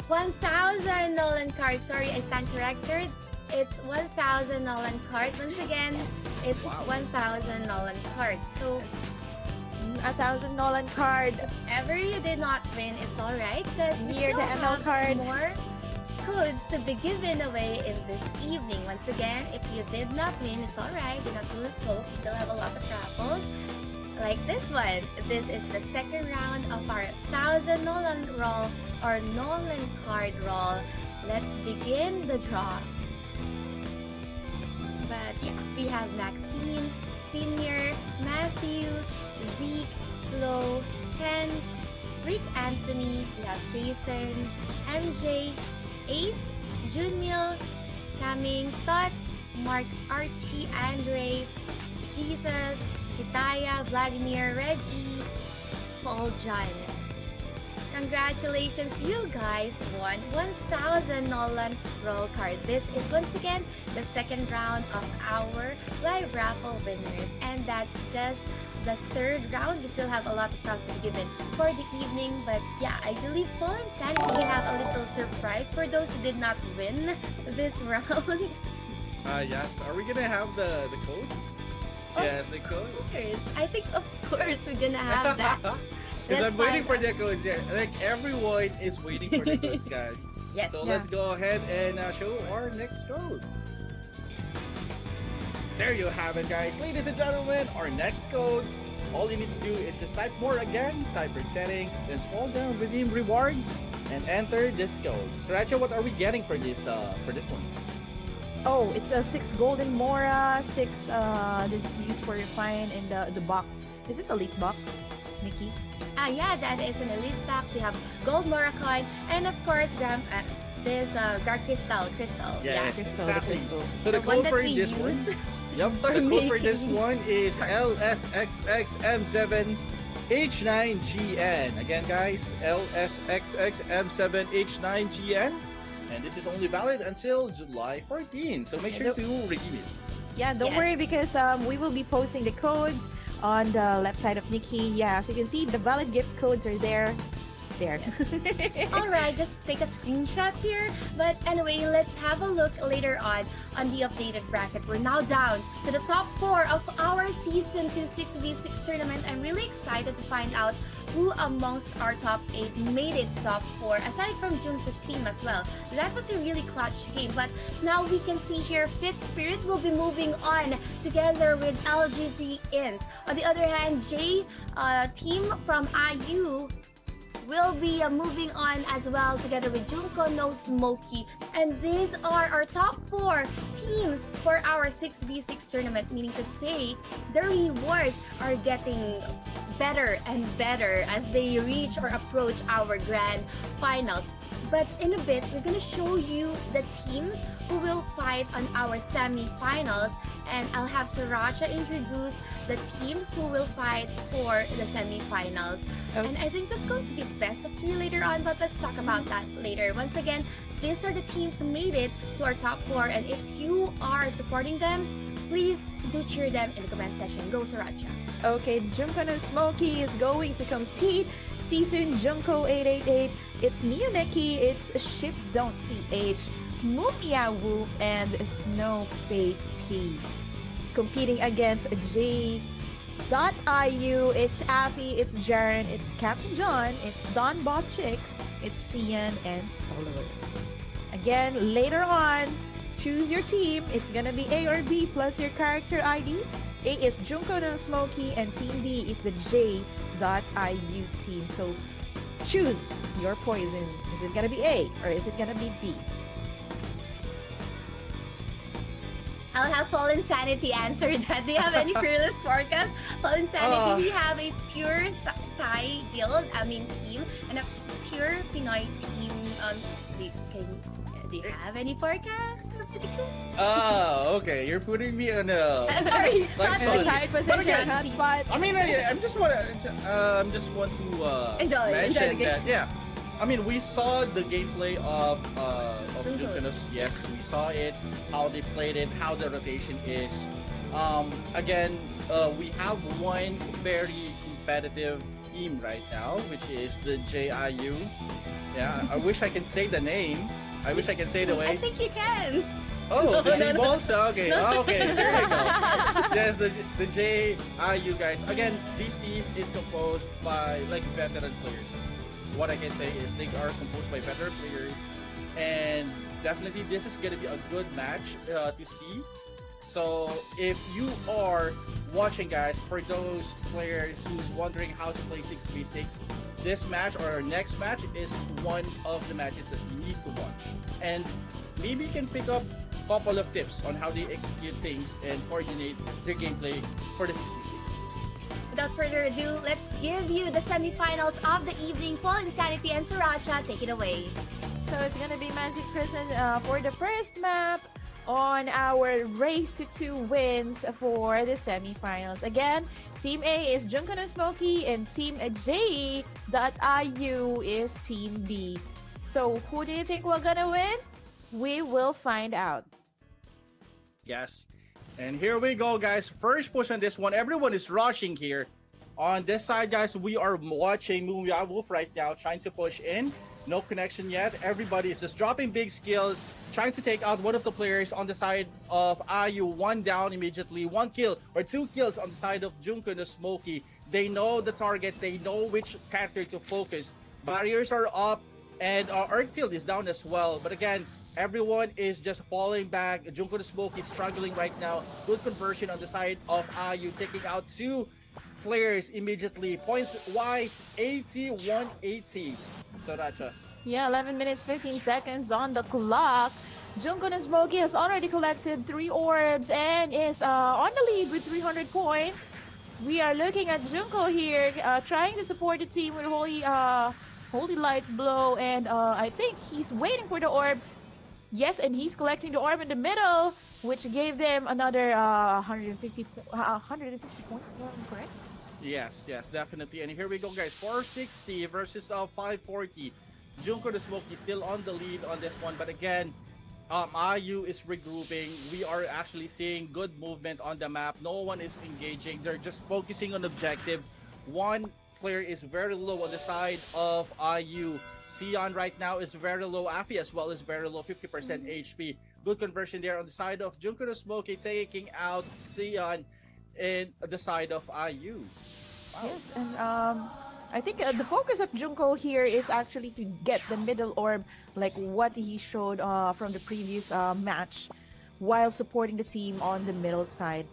1,000 Nolan cards. Sorry, I stand corrected. It's 1,000 Nolan cards. Once again, it's 1,000 Nolan cards. So 1,000 Nolan card. if ever you did not win, it's alright because we Here, still the ML have card. more codes to be given away in this evening. Once again, if you did not win, it's alright. Do not lose hope. We still have a lot of raffles. Like this one. This is the second round of our 1,000 Nolan roll or Nolan card roll. Let's begin the draw. But yeah, we have Maxine, Senior, Matthew, Zeke, Flo, Kent, Rick Anthony, we have Jason, MJ, Ace, Junior, Caming, Stutz, Mark, Archie, Andre, Jesus, Hitaya, Vladimir, Reggie, Paul John. Congratulations, you guys won 1,000 Nolan roll card. This is once again the second round of our live raffle winners, and that's just the third round. We still have a lot of rounds to be given for the evening, but yeah, I believe Paul and Sandy we have a little surprise for those who did not win this round. Yes. Are we gonna have the codes? Yes, the code. Of course, I think of course we're gonna have that. Because Let's I'm waiting find for the codes here. Like everyone is waiting for the codes, guys. Yes. So Yeah. let's go ahead and show our next code. There you have it, guys. Ladies and gentlemen, our next code. All you need to do is just type more again, type your settings, then scroll down, redeem rewards, and enter this code. So Racha, what are we getting for this one? Oh, it's a 6 golden Mora, 6 this is used for refine in the box. Is this elite box, Nikki? Yeah, that is an elite box. We have gold Moracoin, and of course, this Guard Crystal. Yes, Crystal, exactly. the crystal. So the The one code that for we this use. one, yep, for the code for this making one is cards. LSXXM7H9GN. Again, guys, LSXXM7H9GN. And this is only valid until July 14. So make sure to redeem it. Yeah, don't Yes. worry because we will be posting the codes on the left side of Nikki. Yeah, so you can see the valid gift codes are there. Alright, just take a screenshot here. But anyway, let's have a look later on the updated bracket. We're now down to the top 4 of our Season 2 6v6 tournament. I'm really excited to find out who amongst our top 8 made it to top 4, aside from Junko's team as well. That was a really clutch game, but now we can see here Fit Spirit will be moving on together with LGT Int. On the other hand, J team from IU will be moving on as well together with Junko No Smokey. And these are our top 4 teams for our 6v6 tournament, meaning to say the rewards are getting better and better as they reach or approach our grand finals. But in a bit, we're gonna show you the teams who will fight on our semi-finals, and I'll have Sriracha introduce the teams who will fight for the semi-finals. Okay. And I think that's going to be best of 3 later on, but let's talk about that later. Once again, these are the teams who made it to our top 4, and if you are supporting them, please do cheer them in the comment section. Go Sriracha! Okay, Junko no Smokey is going to compete. Season Junko 888. It's me, Nikki. It's Ship Don't CH. Mumia Wolf and Snow Fake P. Competing against J. .iu, it's Affy, it's Jaren, it's Captain John, it's Don Boss Chicks, it's Cian, and Solar. Again, later on, choose your team. It's gonna be A or B plus your character ID. A is Junko no Smokey, and Team B is the J.iu team. So choose your poison. Is it gonna be A or is it gonna be B? I'll have Fallen Sanity answer that. Do you have any fearless forecast? Fallen Sanity, we have a pure Thai guild, team, and a pure Pinoy team. Do you have any forecast or predictions? Oh, okay. You're putting me on a Sorry, like not solid. Tied position, again, hotspot. I mean, I just want to Enjoy mention the that game. I mean, we saw the gameplay of Junko's. Junkonos. Yes, we saw it, how they played it, how the rotation is. Again, we have one very competitive team right now, which is the JIU. Yeah, I wish I can say the name. I wish I can say the way. I think you can. Oh, the No, J no. balls? Okay, okay, there you go. Yes, the JIU guys. Again, this team is composed by like veteran players. What I can say is they are composed by veteran players, and definitely this is gonna be a good match to see. So if you are watching, guys, for those players who's wondering how to play 6v6, this match or our next match is one of the matches that you need to watch. And maybe you can pick up a couple of tips on how they execute things and coordinate their gameplay for the 6v6. Without further ado, let's give you the semifinals of the evening. Fallen Sanity and Sriracha, take it away. So it's gonna be Magic Prison for the first map on our race to 2 wins for the semifinals. Again, Team A is Junko no Smokey and Team J.iu is Team B. So who do you think we're gonna win? We will find out. Yes. And here we go, guys. First push on this one. Everyone is rushing here. On this side, guys, we are watching Mumia Wolf right now, trying to push in. No connection yet. Everybody is just dropping big skills, trying to take out one of the players on the side of IU. One down immediately. 1 kill or 2 kills on the side of Junko no Smokey. They know the target. They know which character to focus. Barriers are up, and Earthfield is down as well. But again, everyone is just falling back. Junko no Smokey is struggling right now. Good conversion on the side of IU, taking out 2 players immediately. Points wise, 80-180. Sriracha. Yeah, 11 minutes, 15 seconds on the clock. Junko no Smokey has already collected 3 orbs and is on the lead with 300 points. We are looking at Junko here, trying to support the team with Holy Light Blow, and I think he's waiting for the orb. Yes, and he's collecting the orb in the middle, which gave them another 150 points, if I'm correct? Yes, definitely. And here we go, guys. 460 versus 540. Junko no Smokey still on the lead on this one, but again, IU is regrouping. We are actually seeing good movement on the map. No one is engaging. They're just focusing on objective. One player is very low on the side of IU. Cian right now is very low. Affy as well is very low, 50% HP. Good conversion there on the side of Junko no Smokey, taking out Cian in the side of IU. Wow. Yes, and I think the focus of Junko here is actually to get the middle orb, like what he showed from the previous match, while supporting the team on the middle side.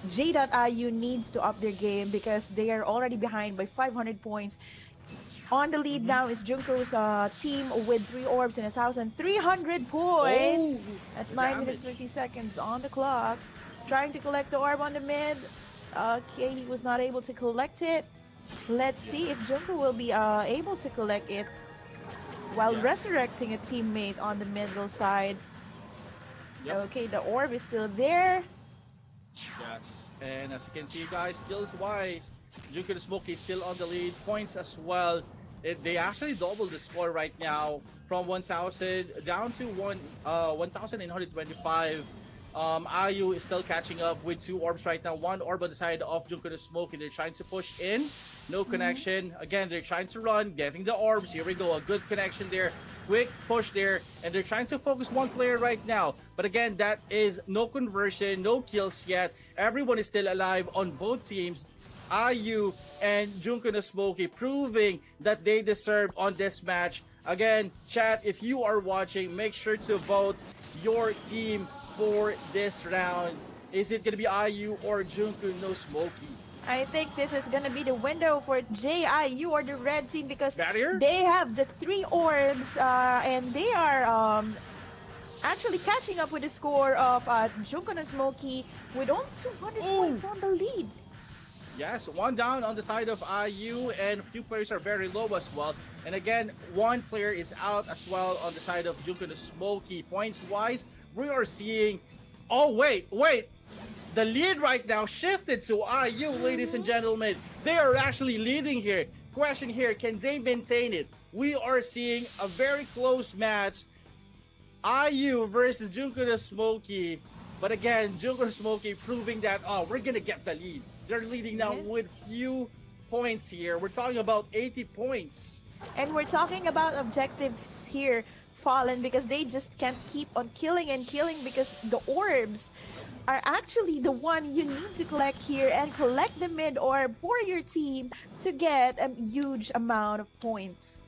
J.iu needs to up their game because they are already behind by 500 points. On the lead now is Junko's team with 3 orbs and 1,300 points at 9 minutes 50 seconds on the clock. Trying to collect the orb on the mid. Okay, he was not able to collect it. Let's see if Junko will be able to collect it while resurrecting a teammate on the middle side. Yep. Okay, the orb is still there. Yes, and as you can see, guys, skills wise, Junko no Smokey is still on the lead. Points as well. They actually doubled the score right now from 1,000 down to 1,825. IU is still catching up with 2 orbs right now. 1 orb on the side of Junko no Smokey. They're trying to push in. No connection. Again, they're trying to run, getting the orbs. Here we go. A good connection there quick push there, and they're trying to focus one player right now. But again, that is no conversion, no kills yet. Everyone is still alive on both teams. IU and Junko no Smokey proving that they deserve on this match. Again, chat, if you are watching, make sure to vote your team for this round. Is it going to be IU or Junko no Smokey? I think this is gonna be the window for JIU or the red team because Barrier? they have the three orbs and they are actually catching up with the score of Junko no Smokey with only 200 Oh, points on the lead. yes, one down on the side of IU, and a few players are very low as well. And again, one player is out as well on the side of Junko no Smokey. Points wise, we are seeing. Oh, wait. The lead right now shifted to IU, ladies and gentlemen. They are actually leading here. Question here, can they maintain it? We are seeing a very close match. IU versus Junko no Smokey. But again, Junko no Smokey proving that, oh, we're going to get the lead. They're leading now Yes. with few points here. We're talking about 80 points. And we're talking about objectives here, Fallen, because they just can't keep on killing and killing because the orbs are actually the one you need to collect here and collect the mid orb for your team to get a huge amount of points.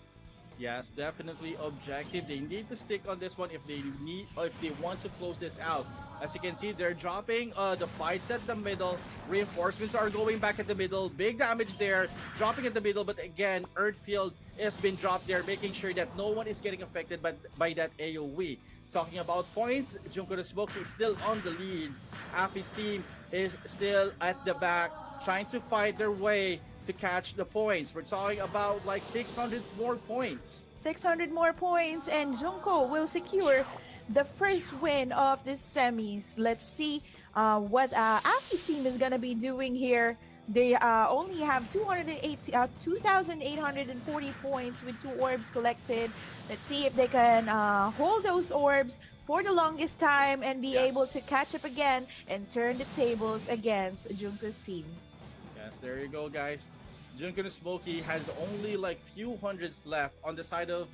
Yes, definitely objective. They need to stick on this one if they need or if they want to close this out. As you can see, they're dropping the fights at the middle. Reinforcements are going back at the middle. Big damage there, dropping at the middle. But again, Earthfield has been dropped there, making sure that no one is getting affected by that AoE. Talking about points, Junko no Smokey is still on the lead. Afi's team is still at the back, trying to fight their way to catch the points. We're talking about like 600 more points. 600 more points, and Junko will secure the first win of this semis. Let's see what Aki's team is gonna be doing here. They only have 2,840 points with two orbs collected. Let's see if they can hold those orbs for the longest time and be Yes. able to catch up again and turn the tables against Junko's team. Yes, there you go, guys. Junko no Smokey has only like few hundreds left on the side of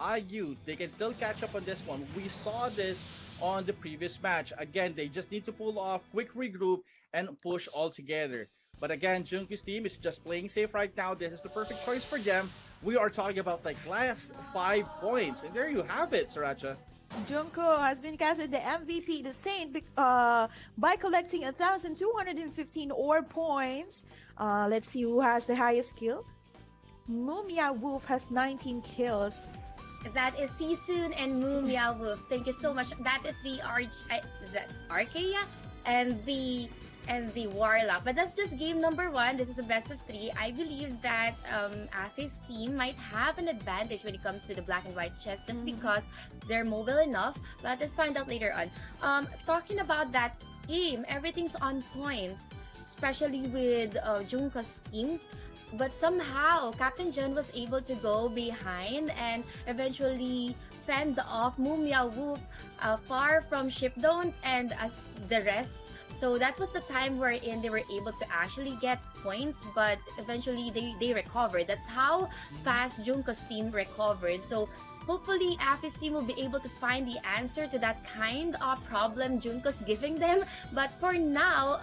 IU. They can still catch up on this one. We saw this on the previous match. Again, they just need to pull off, quick regroup, and push all together. But again, Junko's team is just playing safe right now. This is the perfect choice for them. We are talking about like last 5 points. And there you have it, Sriracha. Junko has been casted the MVP, the Saint, by collecting 1,215 orb points. Let's see who has the highest kill. Mumia Wolf has 19 kills. That is Sisun and Mumia Wolf. Thank you so much. That is the is that Archaea and the Warlock. But that's just game number 1. This is a best of 3. I believe that Athe's team might have an advantage when it comes to the black and white chess just because they're mobile enough. But let's find out later on. Talking about that game, everything's on point, especially with Junko's team. But somehow, Captain Jen was able to go behind and eventually fend off Mumia Wolf far from Shipdome and the rest. So that was the time wherein they were able to actually get points, but eventually they recovered. That's how fast Junko's team recovered. So hopefully Afi's team will be able to find the answer to that kind of problem Junko's giving them. But for now,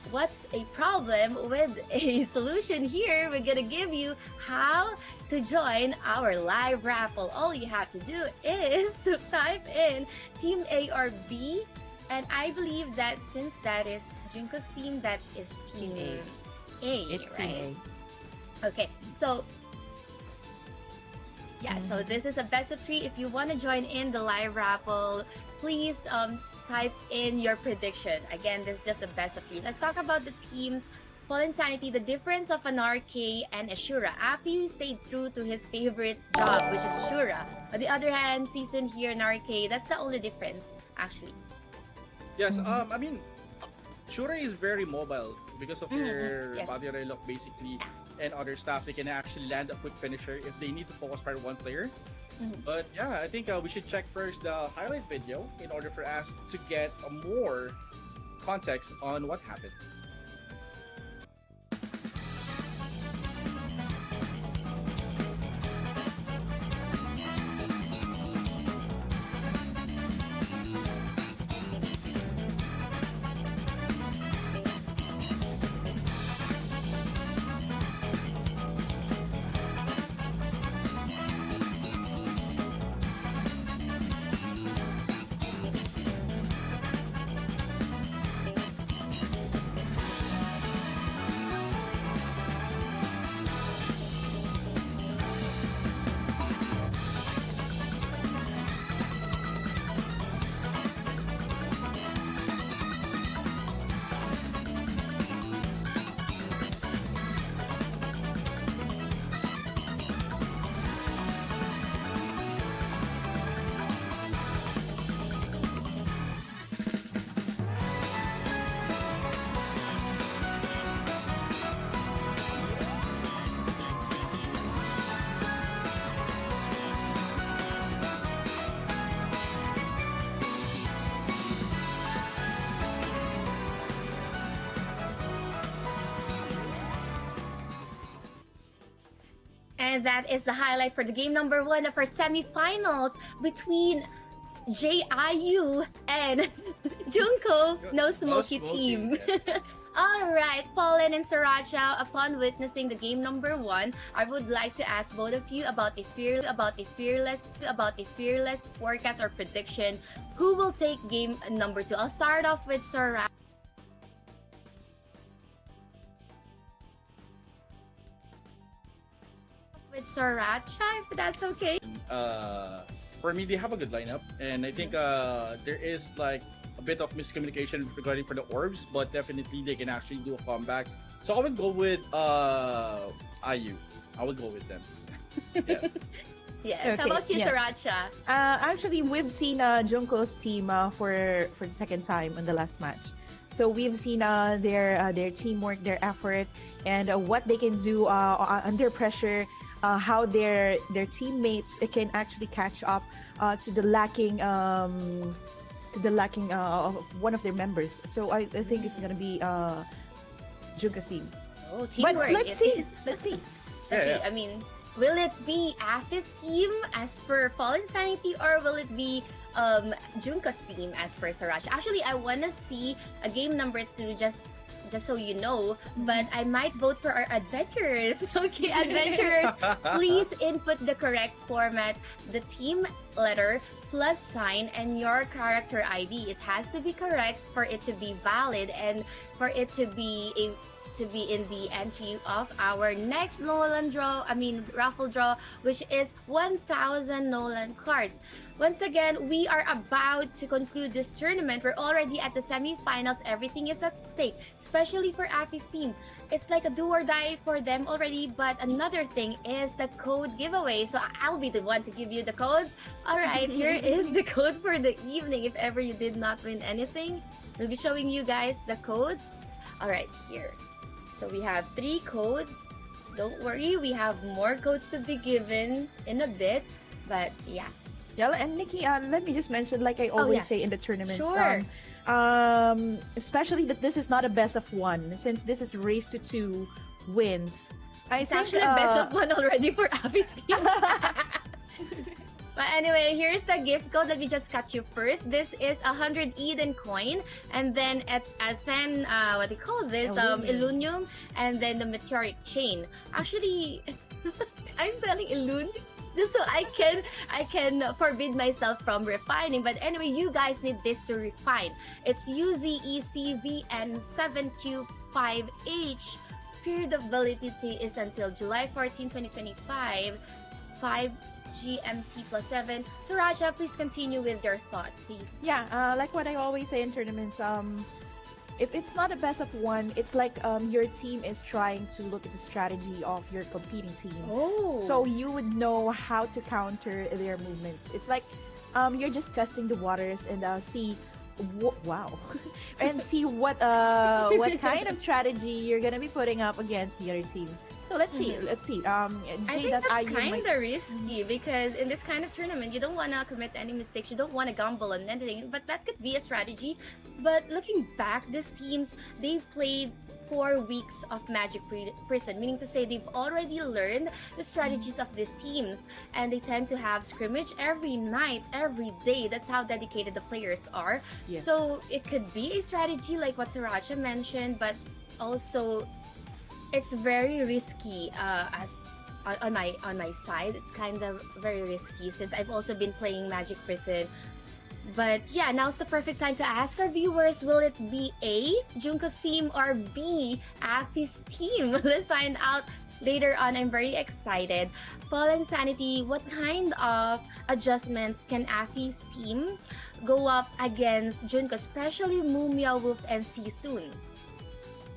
what's a problem with a solution here? We're gonna give you how to join our live raffle. All you have to do is to type in Team A or B. And I believe that since that is Junko's team, that is Team A. It's right? Team Okay, so yeah, so this is a best of 3. If you want to join in the live raffle, please type in your prediction. Again, this is just a best of 3. Let's talk about the teams. Paul Insanity, the difference of an RK and a Shura. Afi stayed true to his favorite job, which is Shura. On the other hand, Season here in RK, that's the only difference, actually. Yes, I mean, Shura is very mobile because of their Yes. body relock basically and other stuff. They can actually land a quick finisher if they need to focus fire one player. But yeah, I think we should check first the highlight video in order for us to get more context on what happened. And that is the highlight for the game number 1 of our semifinals between JIU and Junko No Smoky team. Yes. Alright, Pauline and Sriracha, upon witnessing the game number 1, I would like to ask both of you about a fearless forecast or prediction. Who will take game number 2? I'll start off with Sriracha. If that's okay. For me, they have a good lineup, and I think there is like a bit of miscommunication regarding for the orbs, but definitely they can actually do a comeback. So I would go with IU. I would go with them. Yeah. Yes. Okay, How about you, yeah. Sriracha? Actually, we've seen Junko's team for the second time in the last match. So we've seen their teamwork, their effort, and what they can do under pressure. How their teammates can actually catch up to the lacking of one of their members. So I think it's gonna be Junko's team. Oh, But teamwork. let's see. Let's Yeah, see. yeah. I mean, will it be Afi's team as per Fallen Sanity, or will it be Junko's team as per Sriracha? Actually, I wanna see a game number 2 just so you know, but I might vote for our adventurers. Okay, adventurers, please input the correct format, the team letter plus sign and your character ID. It has to be correct for it to be valid and for it to be in the entry of our next raffle draw, which is 1,000 Nolan cards. Once again, we are about to conclude this tournament. We're already at the semifinals. Everything is at stake, especially for Afi's team. It's like a do or die for them already, but another thing is the code giveaway. So I'll be the one to give you the codes. All right, here is the code for the evening. If ever you did not win anything, we'll be showing you guys the codes. All right, here. So we have 3 codes. Don't worry, we have more codes to be given in a bit. But yeah. Yeah, and Nikki, let me just mention, like I always say in the tournaments, Sure. especially that this is not a best of 1, since this is race to 2 wins. It's actually a best of 1 already for Afi's team. But anyway, here's the gift code. Let me just cut you first. This is 100 Eden coin, and then at 10, what do you call this? Illunium, and then the meteoric chain. Actually, I'm selling Illunium just so I can forbid myself from refining. But anyway, you guys need this to refine. It's UZECVN7Q5H. Period of validity is until July 14, 2025. 5 GMT plus 7. So Raja, please continue with your thought, please. Yeah, like what I always say in tournaments, if it's not a best of 1, it's like your team is trying to look at the strategy of your competing team. Oh. So you would know how to counter their movements. It's like you're just testing the waters and see and see what kind of strategy you're gonna be putting up against the other team. So let's see. I Jay, think that's kind of risky because in this kind of tournament, you don't want to commit any mistakes. You don't want to gamble on anything, but that could be a strategy. But looking back, these teams, they played 4 weeks of Magic Prison, meaning to say they've already learned the strategies of these teams, and they tend to have scrimmage every night, every day. That's how dedicated the players are. Yes. So it could be a strategy like what Sriracha mentioned, but also it's very risky as on my side. It's kind of very risky since I've also been playing Magic Prison. But yeah, now's the perfect time to ask our viewers, will it be A, Junko's team, or B, Afi's team? Let's find out later on. I'm very excited. Fallen Sanity, what kind of adjustments can Afi's team go up against Junko, especially Mumia, Wolf, and Sisun?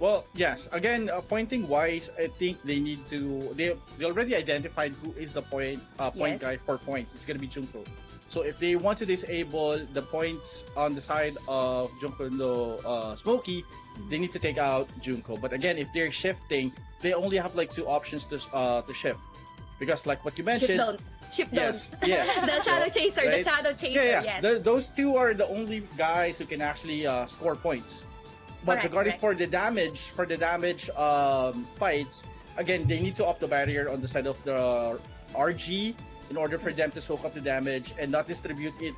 Well, yes. Again, pointing wise, I think they need to. They already identified who is the point Yes. guy for points. It's gonna be Junko. So if they want to disable the points on the side of Junko no Smokey, they need to take out Junko. But again, if they're shifting, they only have like 2 options to shift, because like what you mentioned. Ship Yes, down. yes. The Shadow Chaser, Right? the Shadow Chaser, Yeah. yes. Those 2 are the only guys who can actually score points. But Correct, regarding correct. for the damage fights, again, they need to up the barrier on the side of the RG in order for them to soak up the damage and not distribute it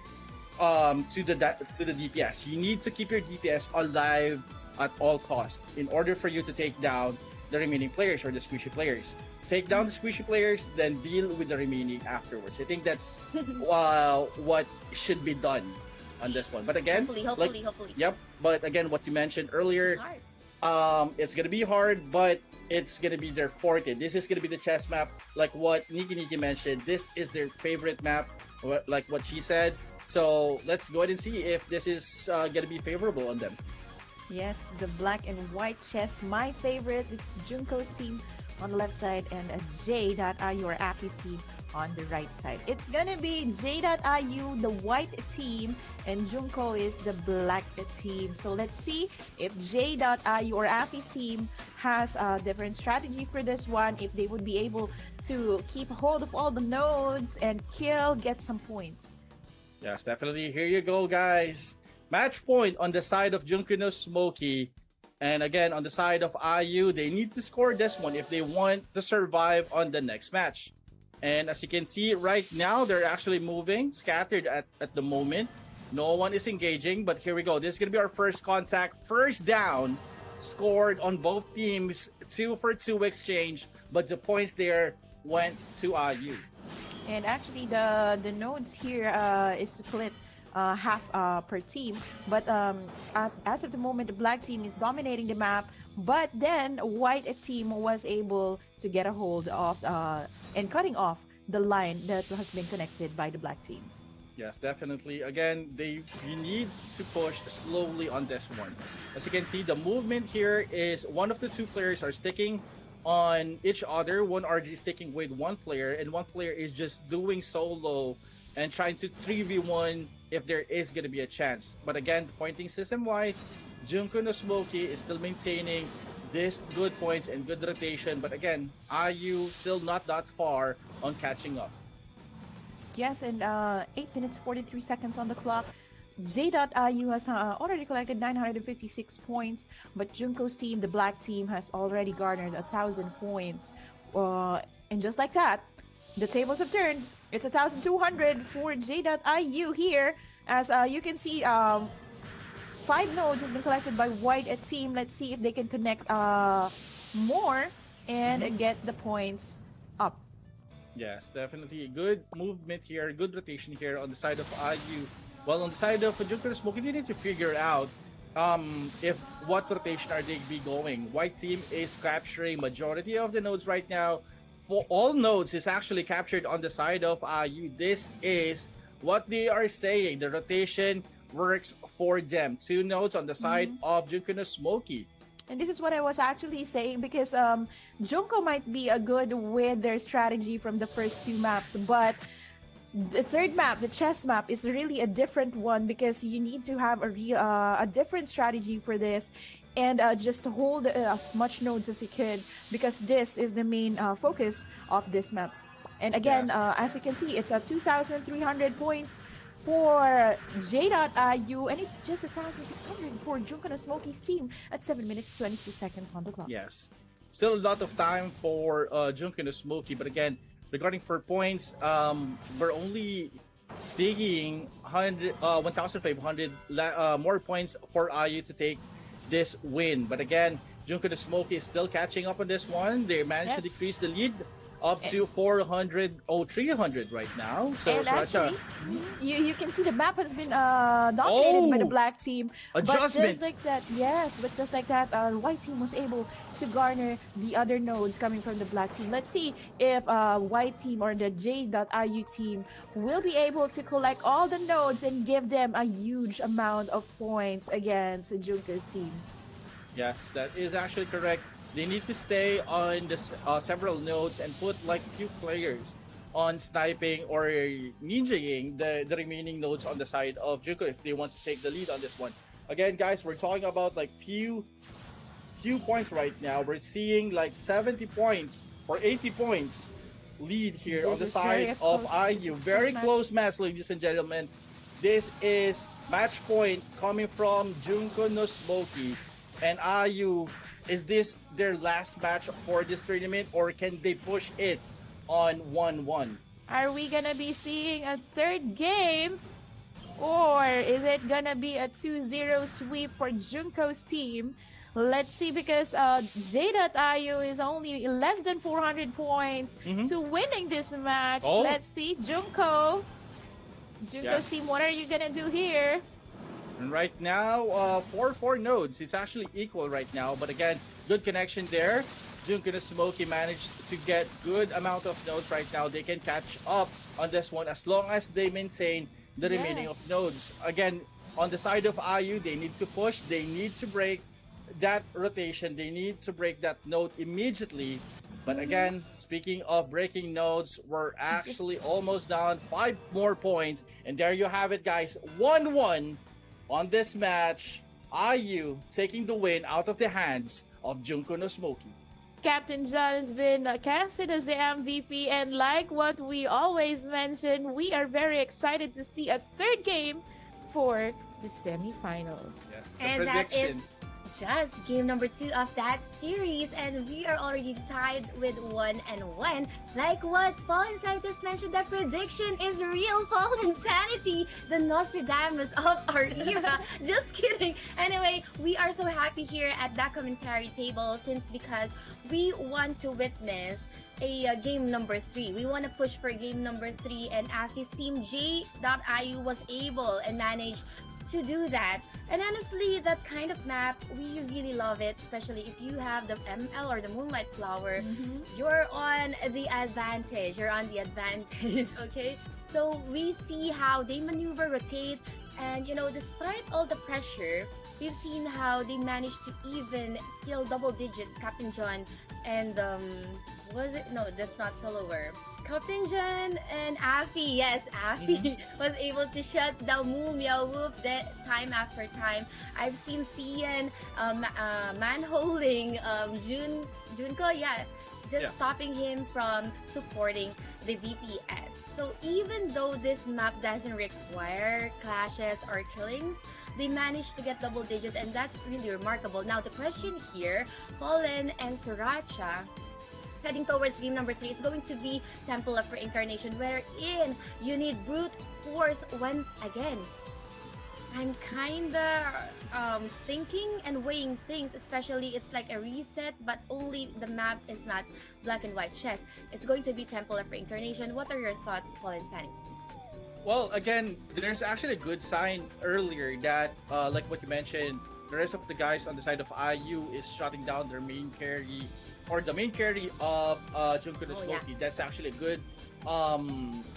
to the DPS. You need to keep your DPS alive at all costs in order for you to take down the remaining players or the squishy players. Take down the squishy players, then deal with the remaining afterwards. I think that's what should be done on this one. But again, Hopefully. yep. But again, what you mentioned earlier, It's hard. it's gonna be hard, but it's gonna be their forte. This is gonna be the chess map, like what Niki mentioned. This is their favorite map, like what she said. So let's go ahead and see if this is gonna be favorable on them. Yes, the black and white chess, my favorite. It's Junko's team on the left side and J.IU or Aki's team on the right side. It's gonna be J.IU, the white team, and Junko is the black team. So let's see if J.IU or Aki's team has a different strategy for this one, if they would be able to keep hold of all the nodes and get some points. Yes, definitely. Here you go, guys. Match point on the side of Junko no Smoky. And again, on the side of IU, they need to score this one if they want to survive on the next match. And as you can see right now, they're actually moving, scattered at the moment. No one is engaging, but here we go. This is going to be our first contact. First down scored on both teams. 2-for-2 exchange, but the points there went to IU. And actually, the nodes here is split half per team. But as of the moment, the black team is dominating the map. But then white team was able to get a hold of and cutting off the line that has been connected by the black team. Yes, definitely. Again, you need to push slowly on this one. As you can see, the movement here is one of the two players are sticking on each other. One RG is sticking with one player, and one player is just doing solo and trying to 3v1 if there is going to be a chance. But again, pointing system-wise, Junko no Smoky is still maintaining this good points and good rotation. But again, IU still not that far on catching up. Yes, and 8 minutes 43 seconds on the clock. J.IU has already collected 956 points, but Junko's team, the black team, has already garnered 1,000 points. And just like that, the tables have turned. It's 1,200 for J.IU here. As you can see, 5 nodes has been collected by white team. Let's see if they can connect more and get the points up. Yes, definitely. Good movement here, good rotation here on the side of IU. Well, on the side of Junko no Smoky, they need to figure out if what rotation are they be going. White team is capturing majority of the nodes right now. For all nodes is actually captured on the side of IU. This is what they are saying. The rotation works for them. 2 nodes on the side of Junko no Smoky. And this is what I was actually saying, because Junko might be a good with their strategy from the first 2 maps, but the third map, the chess map, is really a different one, because you need to have a different strategy for this, and just hold as much nodes as you could, because this is the main focus of this map. And again, Yes. as you can see, it's 2,300 points for J.IU, and it's just 1,600 for Junko no Smoky's team at 7 minutes 22 seconds on the clock. Yes. Still a lot of time for Junko no Smoky, but again, regarding for points, we're only seeing 1,500 more points for IU to take this win. But again, Junko no Smoky is still catching up on this one. They managed to Yes. decrease the lead up to 400 or 300 right now. So, And Sriracha, actually, you can see the map has been dominated by the black team. But Adjustment. just like that, yes, but just like that, white team was able to garner the other nodes coming from the black team. Let's see if white team or the J.IU team will be able to collect all the nodes and give them a huge amount of points against Junko's team. yes, that is actually correct. They need to stay on the several nodes and put like few players on sniping or ninjaing the remaining nodes on the side of Junko if they want to take the lead on this one. Again, guys, we're talking about like few points right now. We're seeing like 70 points or 80 points lead here on the This is very side of close- this IU. is Very close close match, ladies and gentlemen. This is match point coming from Junko no Smoky. And IU, is this their last match for this tournament, or can they push it on 1-1? Are we gonna be seeing a third game? Or is it gonna be a 2-0 sweep for Junko's team? Let's see, because J.IU is only less than 400 points Mm-hmm. to winning this match. Oh, Let's see, Junko. yeah. Junko's team, what are you gonna do here? And right now, 4 nodes. It's actually equal right now. But again, good connection there. Junko and Smokey managed to get good amount of nodes right now. They can catch up on this one as long as they maintain the remaining of Yes. nodes. Again, on the side of IU, they need to push. They need to break that rotation. They need to break that node immediately. But again, speaking of breaking nodes, we're Just actually almost down 5 more points. And there you have it, guys. 1-1 on this match. IU taking the win out of the hands of Junko no Smokey. Captain John has been casted as the MVP, and like what we always mention, we are very excited to see a third game for the semifinals. Yeah. And that is just game number 2 of that series, and we are already tied with 1-1. Like what Fallen Scientist mentioned, that prediction is real. Fallen Sanity, the Nostradamus of our era. Just kidding. Anyway, we are so happy here at that commentary table, since because we want to witness a game number 3. We want to push for game number 3, and Afi's team J.IU was able and managed to do that. And honestly, that kind of map, we really love it, especially if you have the ML or the Moonlight Flower. You're on the advantage. You're on the advantage, okay? So we see how they maneuver, rotate, and despite all the pressure, we've seen how they managed to even kill double digits, Captain John and was it? No, that's not Solower. Captain John and Afi, yes, Afi was able to shut down Mumia Whoop time after time. I've seen Cian man-holding Junko, just stopping him from supporting the DPS. So even though this map doesn't require clashes or killings, they managed to get double digit, and that's really remarkable. Now the question here, Fallen and Sriracha heading towards game number 3 is going to be Temple of Reincarnation, wherein you need brute force once again. I'm kinda thinking and weighing things, especially it's like a reset, but only the map is not black and white chess. It's going to be Temple of Reincarnation. What are your thoughts, Paul and Sanity? Well, again, there's actually a good sign earlier that, like what you mentioned, the rest of the guys on the side of IU is shutting down their main carry, or the main carry of Junko no Smokey. That's actually a good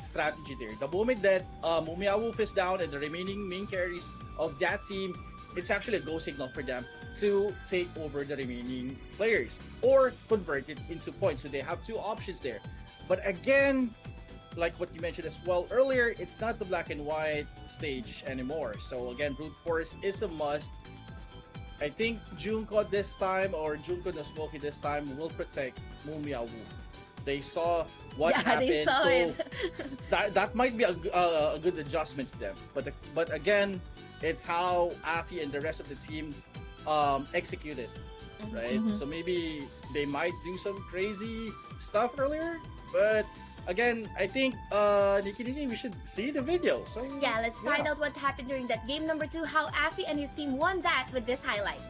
strategy there. The moment that Mumia Wolf is down and the remaining main carries of that team, it's actually a go signal for them to take over the remaining players or convert it into points. So they have 2 options there. But again, like what you mentioned as well earlier, it's not the black and white stage anymore. So again, brute force is a must. I think Junko this time, or Junko no Smokey this time, will protect Mumia Wu. They saw what happened, they saw so it. that might be a good adjustment to them. But again, it's how Afi and the rest of the team execute it, right? So maybe they might do some crazy stuff earlier, but again, I think Nikki, we should see the video. So Yeah, let's find out what happened during that game number 2, how Afi and his team won that with this highlight.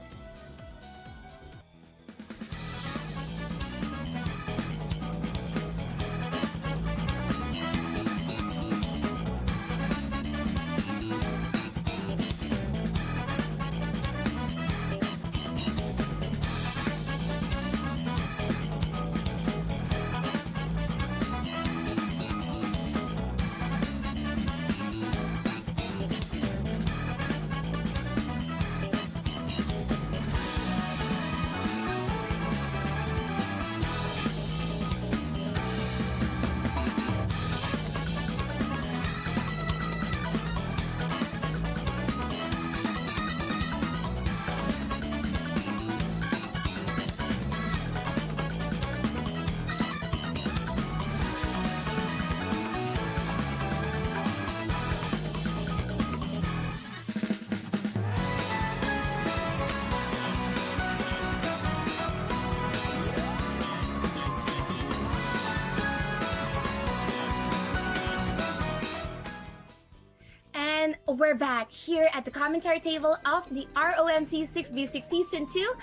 we're back here at the commentary table of the ROMC 6v6 Season 2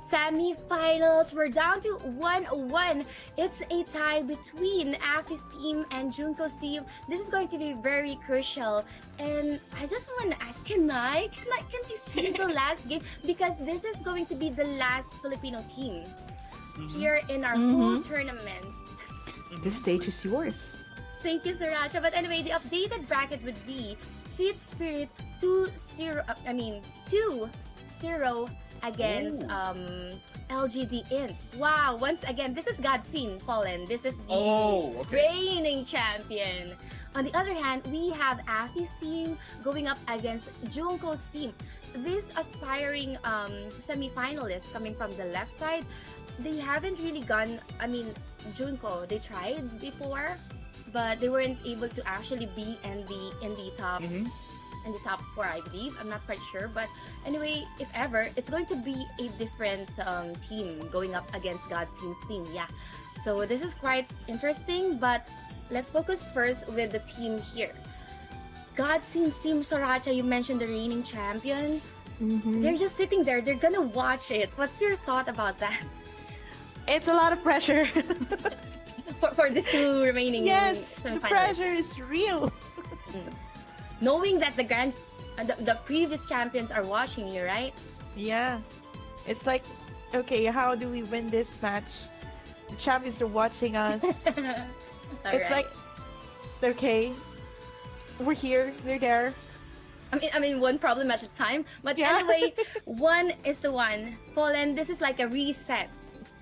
Semifinals. We're down to 1-1. It's a tie between Afi's team and Junko's team. This is going to be very crucial. And I just want to ask, can we stream the last game? Because this is going to be the last Filipino team here in our whole tournament. This stage is yours. Thank you, Sriracha. But anyway, the updated bracket would be Fit Spirit 2-0 against LGD Int. Wow, once again, this is Godseen Fallen. This is the reigning champion. On the other hand, we have Afi's team going up against Junko's team. These aspiring semi-finalists coming from the left side, they haven't really gone, Junko, they tried before, but they weren't able to actually be in the top in the top 4, I believe. I'm not quite sure, but anyway, if ever, it's going to be a different team going up against Godseen's team. Yeah, so this is quite interesting, but let's focus first with the team here. Godseen's team, Sriracha, you mentioned the reigning champion. They're just sitting there. They're gonna watch it. What's your thought about that? It's a lot of pressure. for these two remaining the pressure is real. Knowing that the previous champions are watching you, right? Yeah. It's like, okay, how do we win this match? The champions are watching us. It's like, okay, we're here, they're there. I mean, one problem at a time. But anyway, 1-1. Fallen, this is like a reset.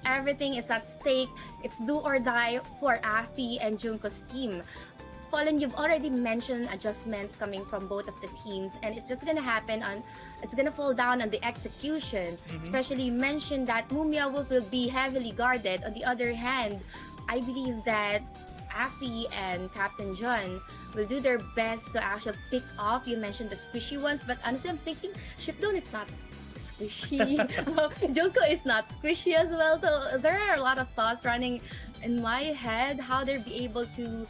Everything is at stake. It's do or die for Afi and Junko's team. Fallen, you've already mentioned adjustments coming from both of the teams, and it's just gonna happen it's gonna fall down on the execution. Especially, you mentioned that Mumia Wolf will be heavily guarded. On the other hand, I believe that Afi and Captain John will do their best to actually pick off. You mentioned the squishy ones, but honestly, I'm thinking Shipdone is not squishy. Junko is not squishy as well. So there are a lot of thoughts running in my head how they'll be able to,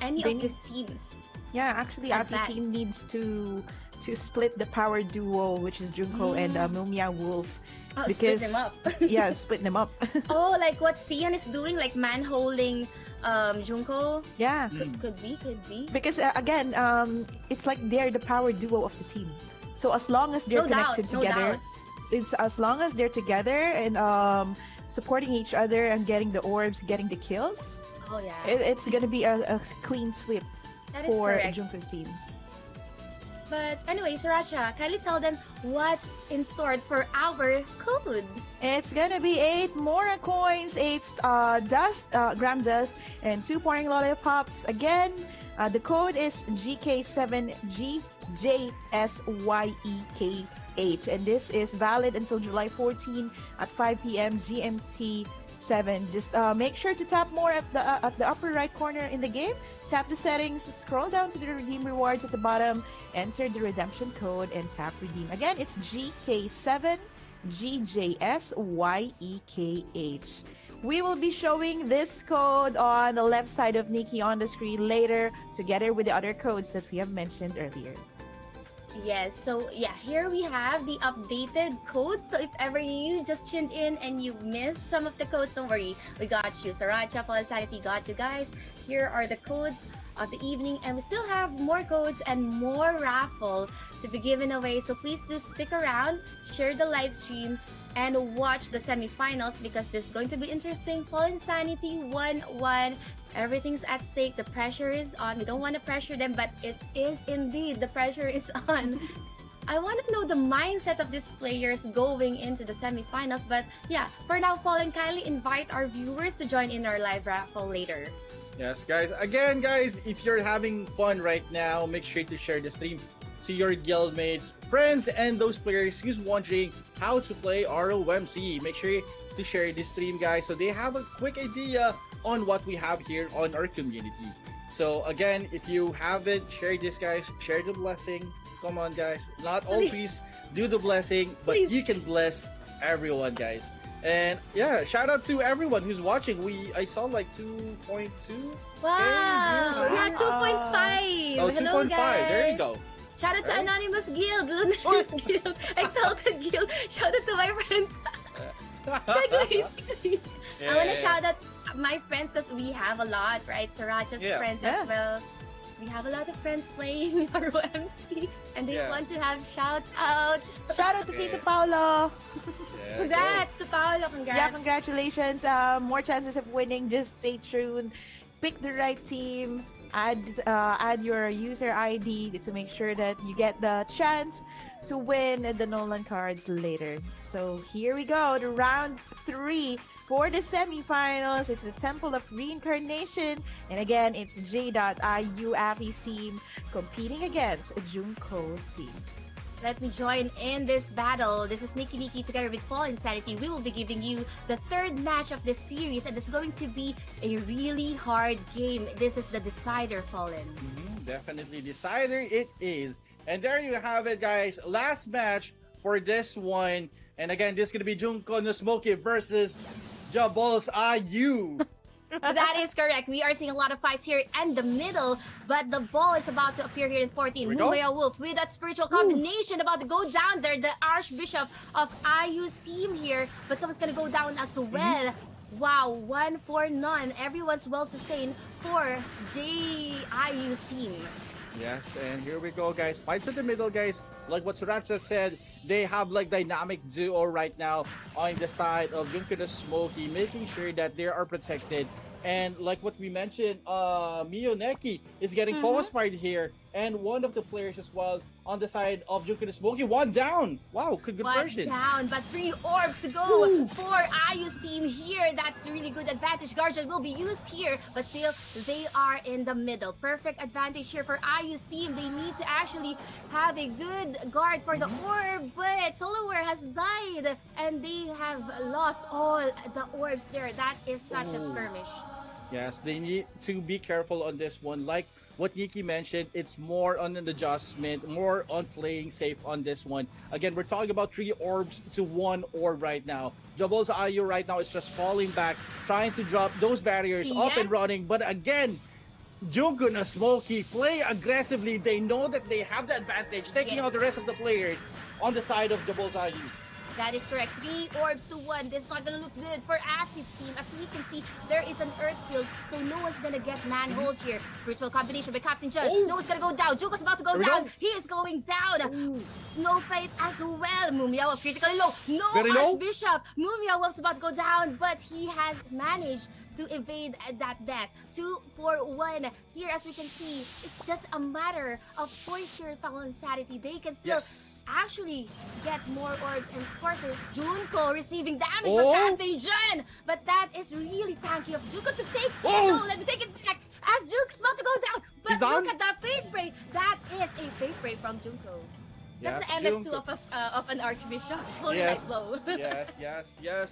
any of these teams. Yeah, actually, Afi's team needs to split the power duo, which is Junko and Mumia Wolf. Oh, because, split them up. Yeah, split them up. Oh, like what Sian is doing, like man-holding Junko? Yeah. Could be. Because, again, it's like they're the power duo of the team. So as long as they're connected together, it's as long as they're together and supporting each other and getting the orbs, getting the kills, it's gonna be a clean sweep for Junko's team. But anyway, Sriracha, kindly tell them what's in store for our code. It's gonna be 8 Mora coins, 8 gram dust, and 2 pouring lollipops. Again, the code is GK7GJSYEKH, and this is valid until July 14 at 5 p.m. GMT 7. Just make sure to tap more at the upper right corner in the game. Tap the settings, scroll down to the redeem rewards at the bottom, enter the redemption code, and tap redeem. Again, it's GK7GJSYEKH. We will be showing this code on the left side of Nikki on the screen later, together with the other codes that we have mentioned earlier. Yes, so here we have the updated codes. So if ever you just tuned in and you missed some of the codes, don't worry, we got you. Sriracha, Fallen Sanity got you guys. Here are the codes of the evening, and we still have more codes and more raffle to be given away. So please do stick around, share the live stream, and watch the semifinals because this is going to be interesting. Fallen Sanity 1-1. Everything's at stake. The pressure is on. We don't want to pressure them, but it is indeed. The pressure is on. I want to know the mindset of these players going into the semifinals. But yeah, for now, Fallen, kindly invite our viewers to join in our live raffle later. Yes, guys. Again, guys, if you're having fun right now, make sure to share the stream to your guildmates, friends, and those players who's wondering how to play ROMC. Make sure to share this stream, guys, so they have a quick idea on what we have here on our community. So again, if you haven't shared this, guys, share the blessing. Come on, guys. Not always do the blessing, but you can bless everyone, guys. And yeah, shout out to everyone who's watching. I saw like 2.2 viewers Wow! right Yeah, here. 2.5! Oh, Hello, 2.5. There you guys! go. Shout out to Right? Anonymous Guild, Uy! Lunaris Guild, Exalted Guild. Shout out to my friends. Segway. I want to Yeah. shout out my friends because we have a lot, right? Sriracha's Yeah. friends Yeah. as well. We have a lot of friends playing ROMC and they Yeah. want to have shout outs. Shout out to Yeah. Tito Paolo. Yeah, Congrats to Paolo, congrats. Yeah, congratulations. More chances of winning. Just stay tuned. Pick the right team. Add your user ID to make sure that you get the chance to win the Nolan cards later. So here we go, the round 3 for the semifinals. It's the Temple of Reincarnation, and again, it's J.IU Affy's team competing against Junko's team. Let me join in this battle. This is Nikki together with Paul Insanity. We will be giving you the third match of this series, and it's going to be a really hard game. This is the decider, Fallen. Definitely decider it is. And there you have it, guys. Last match for this one. And again, this is gonna be Junko no Smoky versus Jabal's IU. That is correct. We are seeing a lot of fights here in the middle, but the ball is about to appear here in 14. we go. Mumaya Wolf with that spiritual combination about to go down there. The Archbishop of IU's team here, but someone's gonna go down as well. Wow, 1 for none. Everyone's well sustained for JIU's team. Yes, and here we go, guys. Fights in the middle, guys. Like what Sriracha said, they have like dynamic duo right now on the side of Junko no Smoky, making sure that they are protected. And like what we mentioned, Miyoneki is getting focus fight here. And one of the players as well on the side of Junko no Smoky. One down. Wow, good One conversion. down, but 3 orbs to go for IU's team here. That's really good advantage. Guardian will be used here, but still, they are in the middle. Perfect advantage here for IU's team. They need to actually have a good guard for the orb, but Soloware has died, and they have lost all the orbs there. That is such a skirmish. Yes, they need to be careful on this one. Like what Nikki mentioned, it's more on an adjustment, more on playing safe on this one. Again, we're talking about 3 orbs to 1 orb right now. Jabal's IU right now is just falling back, trying to drop those barriers See up ya? and running. But again, Junko no Smoky play aggressively. They know that they have the advantage, taking Yes. out the rest of the players on the side of Jabal's IU. That is correct. 3 orbs to 1. This is not gonna look good for Affy's team. As we can see, there is an earth field, so no one's gonna get manhold here. Spiritual combination by Captain John. Oh. No one's gonna go down. Junko's about to go There we down. go. He is going down. Snow Fight as well. Mumia Wolf critically low. No Very low. Archbishop. Mumia Wolf's about to go down, but he has managed to evade that death. 2 for 1. Here, as we can see, it's just a matter of points here, Fallen Insanity. They can still Yes. actually get more orbs and scores here. Junko receiving damage Oh. from Captain John, but that is really tanky of Junko to take it. Oh. Oh, let me take it back as Junko's about to go down. But He's down. look at that fake break. That is a fake break from Junko. That's Yes, the MS2 Junko. of an Archbishop. Holding Yes. like low.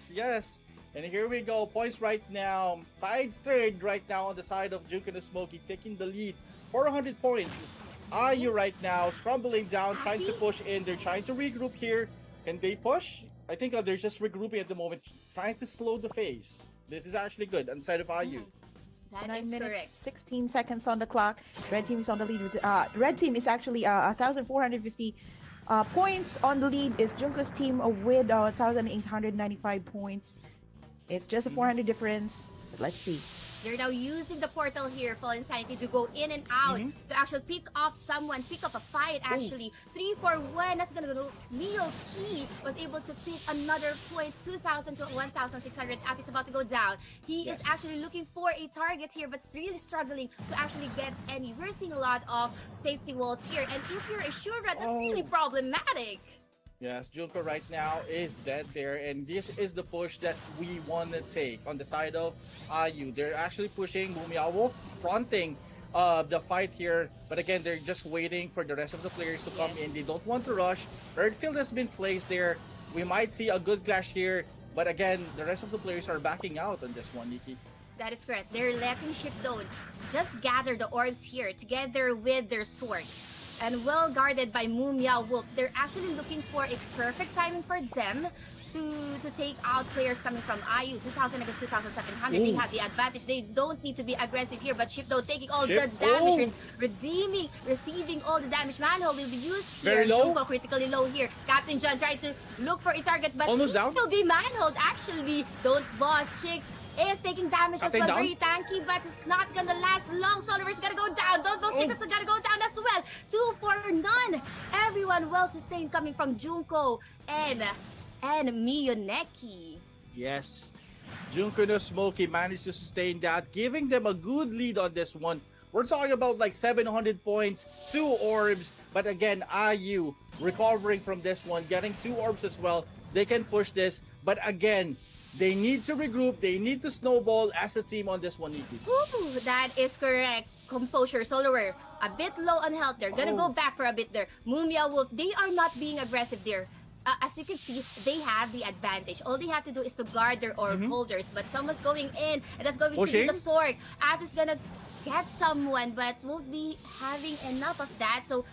yes. And here we go. Points right now. Tides third right now on the side of Junko no Smoky, taking the lead. 400 points. IU right now scrambling down, trying to push in. They're trying to regroup here. Can they push? I think they're just regrouping at the moment, trying to slow the pace. This is actually good on the side of IU. That 9 is minutes, correct. 16 seconds on the clock. Red team is on the lead. With, red team is actually 1,450 points on the lead. Is Junko's team with 1,895 points. It's just a 400 difference. But let's see. They're now using the portal here, Full Insanity, to go in and out, to actually pick off someone, pick up a fight, actually. 3 for 1, that's gonna go. Neo Key was able to pick another point, 2,000 to 1,600. App is about to go down. He is actually looking for a target here, but really struggling to actually get any. We're seeing a lot of safety walls here, and if you're a Shura, that's really problematic. Yes, Junko right now is dead there, and this is the push that we want to take on the side of IU. They're actually pushing Mumia Wolf, fronting the fight here, but again, they're just waiting for the rest of the players to come in. They don't want to rush. Earthfield has been placed there. We might see a good clash here, but again, the rest of the players are backing out on this one, Nikki. That is correct. They're letting ship down. Just gather the orbs here together with their sword. and well guarded by Mumia Wolf. They're actually looking for a perfect timing for them to take out players coming from IU 2000 against 2700. They Ooh. have the advantage. They don't need to be aggressive here, but Ship though taking all Ship. the damage, Oh. receiving all the damage. Manhole will be used here. Very low. Junko critically low here. Captain John trying to look for a target, but Almost down. will be manholed. Actually, don't boss chicks. Is taking damage Captain as well. down. Very tanky, but it's not gonna last long. Soliver's gonna go down. Don't boss chicks is gonna go down as well. 2 for none. Everyone well sustained coming from Junko and Miyoneki. Yes. Junko no Smokey managed to sustain that, giving them a good lead on this one. We're talking about like 700 points, 2 orbs. But again, IU recovering from this one, getting 2 orbs as well. They can push this. But again, they need to regroup. They need to snowball as a team on this one, Nikki. Ooh, that is correct. Composure, Solower, a bit low on health. They're gonna go back for a bit there. Mumia Wolf, they are not being aggressive there. As you can see, they have the advantage. All they have to do is to guard their orb holders. But someone's going in, and that's going to be the Sork. Ath is gonna get someone, but won't be having enough of that. So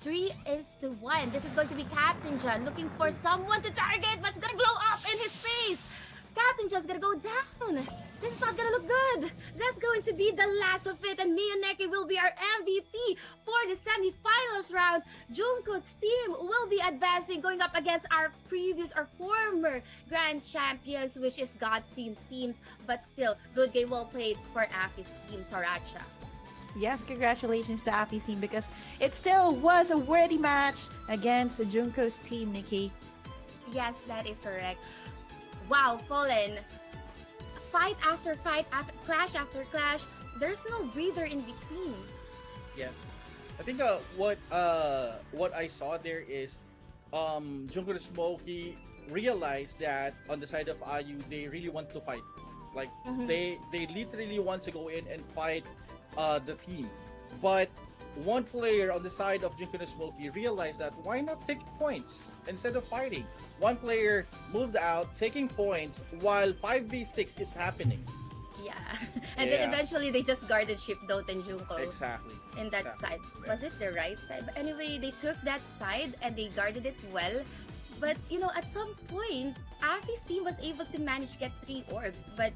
3-1. This is going to be Captain John looking for someone to target, but it's gonna blow up in his face. Captain John's gonna go down. This is not gonna look good. That's going to be the last of it, and Miyoneki will be our MVP for the semifinals round. Junko's team will be advancing, going up against our former grand champions, which is Godseen's teams. But still, good game, well played for Afi's team, Soracha. Yes, congratulations to Afi's team because it still was a worthy match against Junko's team, Nikki. Yes, that is correct. Wow, Fallen. Fight after fight, clash after clash. There's no breather in between. Yes. I think what I saw there is Junko the Smokey realized that on the side of IU they really want to fight. Like they literally want to go in and fight the team. But one player on the side of Junko the Smokey realized that why not take points instead of fighting? One player moved out taking points while 5v6 is happening. Yeah. And then eventually they just guarded Ship Dot and Junko. Exactly. In that side. Was it the right side? But anyway, they took that side and they guarded it well. But, you know, at some point, Afi's team was able to manage to get 3 orbs. But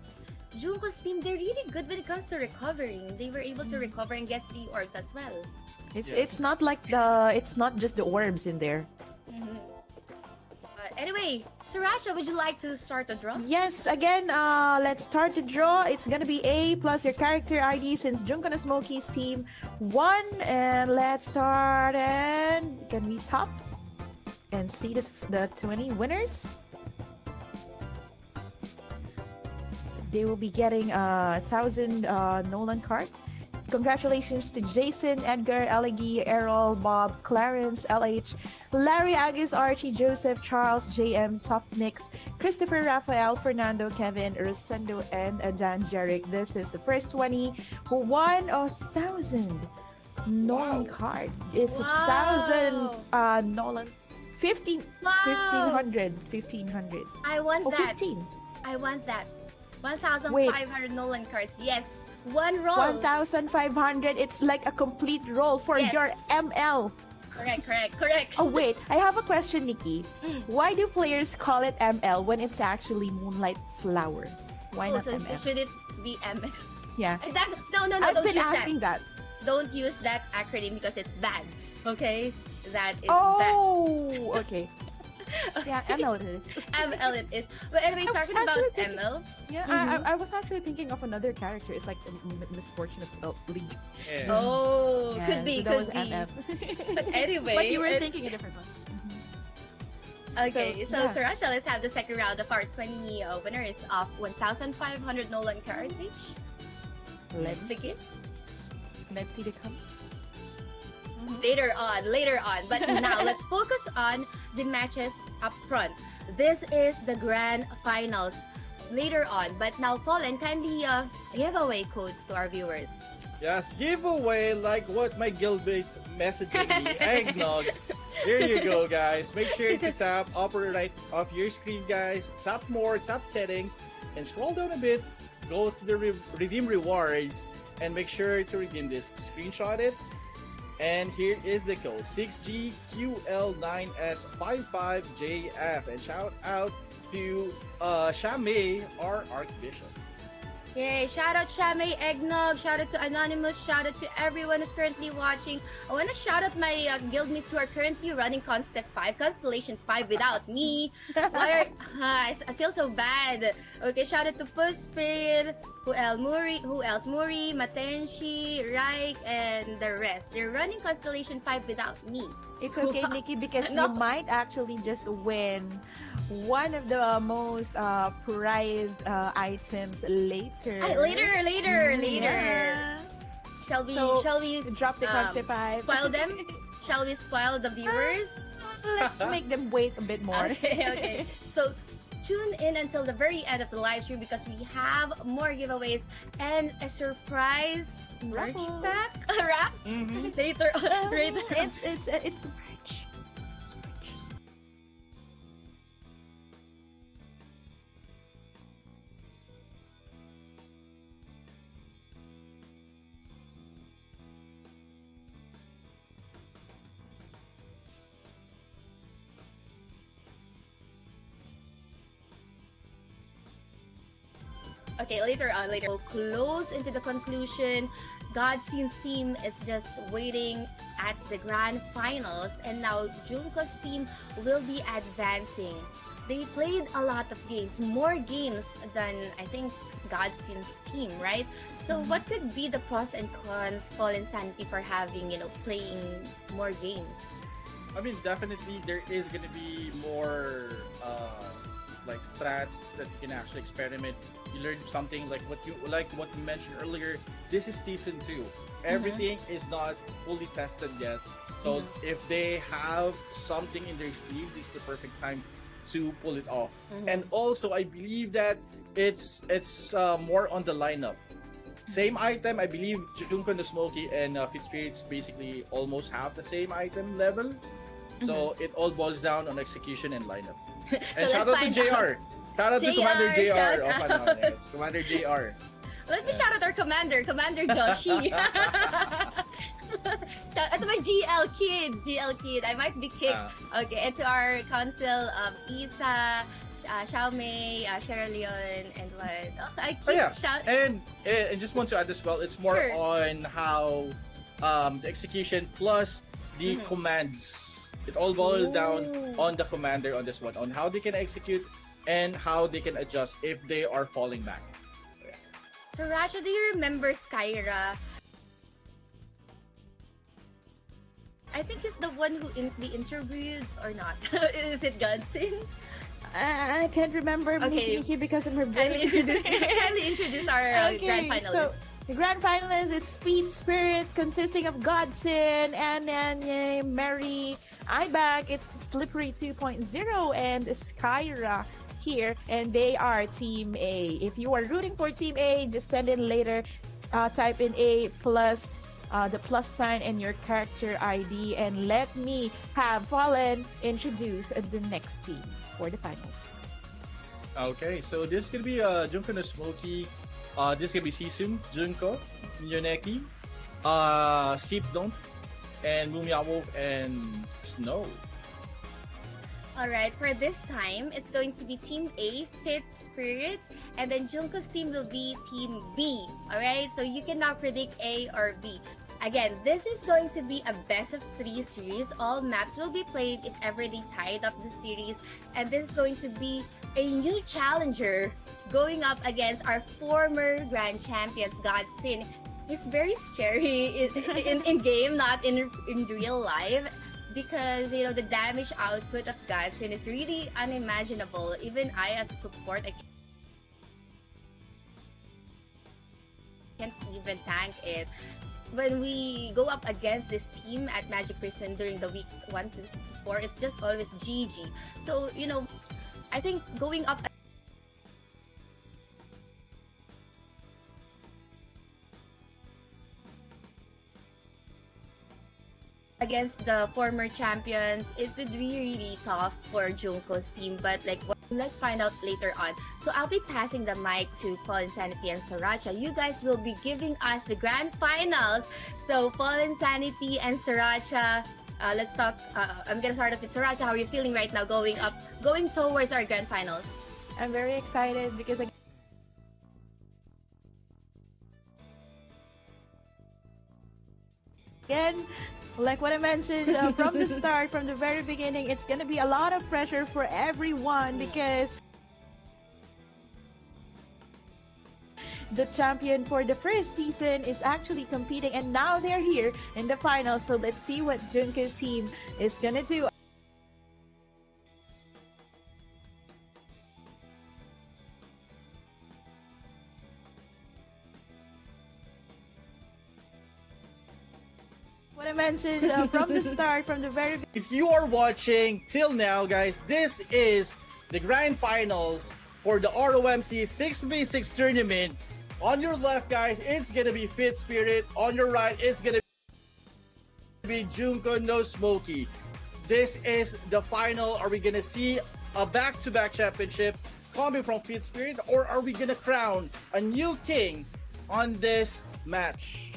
Junko's team, they're really good when it comes to recovering. They were able to recover and get 3 orbs as well. It's not like it's not just the orbs in there. But anyway, Sarasha, would you like to start the draw? Yes, again, let's start the draw. It's gonna be A plus your character ID since Junko no Smokey's team won. And let's start, and can we stop and see the 20 winners? They will be getting 1,000 Nolan cards. Congratulations to Jason, Edgar, Elegi, Errol, Bob, Clarence, LH, Larry, Agus, Archie, Joseph, Charles, JM, Softmix, Christopher, Raphael, Fernando, Kevin, Rosendo, and Dan Jarek. This is the first 20 who won 1,000 Nolan card. It's 1,000 Nolan. 1,500. I want that. 15. I want that. 1,500 Nolan cards. Yes. One roll. 1,500. It's like a complete roll for your ML. Correct. Oh, wait. I have a question, Nikki. Why do players call it ML when it's actually Moonlight Flower? Why not ML? Should it be ML? Yeah. No. I've Don't been use asking that. Don't use that acronym because it's bad. Okay? That is bad. Oh, okay. Yeah, ML it is. ML it is. But anyway, talking about ML. Yeah, I was actually thinking of another character. It's like the misfortune of League. Yeah. Oh, Yeah, could be. so that was MF. But anyway. But you were thinking a different one. Okay, so Sarasha, let's have the second round of our 20 winners of 1,500 Nolan cards each. Let's begin. Let's see the come. Later on. But now, let's focus on the matches up front. This is the grand finals later on. But now, Fallen, kindly give away codes to our viewers. Yes, giveaway like what my guildmates messaging me. Eggnog. Here you go, guys. Make sure to tap upper right of your screen, guys. Tap more, tap settings, and scroll down a bit. Go to the redeem rewards, and make sure to redeem this. Screenshot it, And here is the code 6GQL9S55JF. And shout out to Shame, our Archbishop. Yay! Shout out Shame Eggnog, shout out to Anonymous, shout out to everyone who's currently watching. I want to shout out my guildmates who are currently running Constellation 5 without me. Why I feel so bad. Okay, shout out to Puspin, who else? Muri, Matenshi, Raik, and the rest. They're running Constellation 5 without me. It's okay, Nikki, because you might actually just win one of the most prized items later. Later. Yeah. Shall we drop the concept five? spoil them? Shall we spoil the viewers? Let's make them wait a bit more. Okay. So tune in until the very end of the live stream because we have more giveaways and a surprise merch Raffle. pack. Wrap later on. Right? It's merch. It's merch. Okay, later on. We'll close into the conclusion. Godseen's team is just waiting at the grand finals, and now Junko's team will be advancing. They played a lot of games, more games than I think Godseen's team, right? So what could be the pros and cons, Fallen Sanity, for having, playing more games? I mean, definitely there is going to be more like strats that you can actually experiment. You learn something like what you mentioned earlier. This is season 2. Everything is not fully tested yet. So if they have something in their sleeve, this is the perfect time to pull it off. And also, I believe that it's more on the lineup. Same item, I believe Junko the Smoky and Fit Spirits basically almost have the same item level. So it all boils down on execution and lineup. And shout out to JR. Shout out to Commander JR. Yes, Commander JR. Let me shout out our commander, Commander Joshi. Shout out to my GL kid. I might be kicked. Okay, and to our council of Isa, Xiaomei, Sierra Leone, and what? I keep shout. And just want to add as well, it's more on how the execution plus the commands. It all boils down on the commander on this one, on how they can execute and how they can adjust if they are falling back. So Racha, do you remember Skyra? I think he's the one who we interviewed or not. Is it Godseen? I can't remember Nikki because I'm her Kindly introduce our grand finalists. So, the grand finalists, it's Speed Spirit consisting of Godson, Ananya, Mary, Ibak, it's Slippery 2.0, and Skyra here, and they are Team A. If you are rooting for Team A, just send in later. Type in A plus the plus sign and your character ID, and let me have Fallen introduce the next team for the finals. Okay, so this is gonna be Junko no Smoky. This is gonna be Sisun, Junko, Yoneki, Sipdon, and Mumiawo and Snow. Alright, for this time, it's going to be Team A, Fit Spirit, and then Junko's team will be Team B. Alright, so you can now predict A or B. Again, this is going to be a best of 3 series. All maps will be played if ever they tied up the series. And this is going to be a new challenger going up against our former grand champions, Godseen. He's very scary in game, not in real life. Because, the damage output of Godseen is really unimaginable. Even I, as a support, I can't even tank it. When we go up against this team at Magic Prison during the weeks 1 to 4, it's just always GG. So, I think going up against the former champions, it would be really tough for Junko's team. But like what let's find out later on. So I'll be passing the mic to Paul Insanity and Sriracha. You guys will be giving us the grand finals. So Paul Insanity and Sriracha, let's talk. I'm gonna start off with Sriracha. How are you feeling right now, going towards our grand finals? I'm very excited because again, like what I mentioned from the start, from the very beginning, it's gonna be a lot of pressure for everyone because the champion for the first season is actually competing, and now they're here in the final. So let's see what Junko's team is gonna do. What I mentioned from the start, from the very If you are watching till now, guys, this is the grand finals for the ROMC 6v6 tournament. On your left, guys, it's gonna be Fit Spirit. On your right, it's gonna be Junko No Smokey. This is the final. Are we gonna see a back-to-back championship coming from Fit Spirit, or are we gonna crown a new king on this match?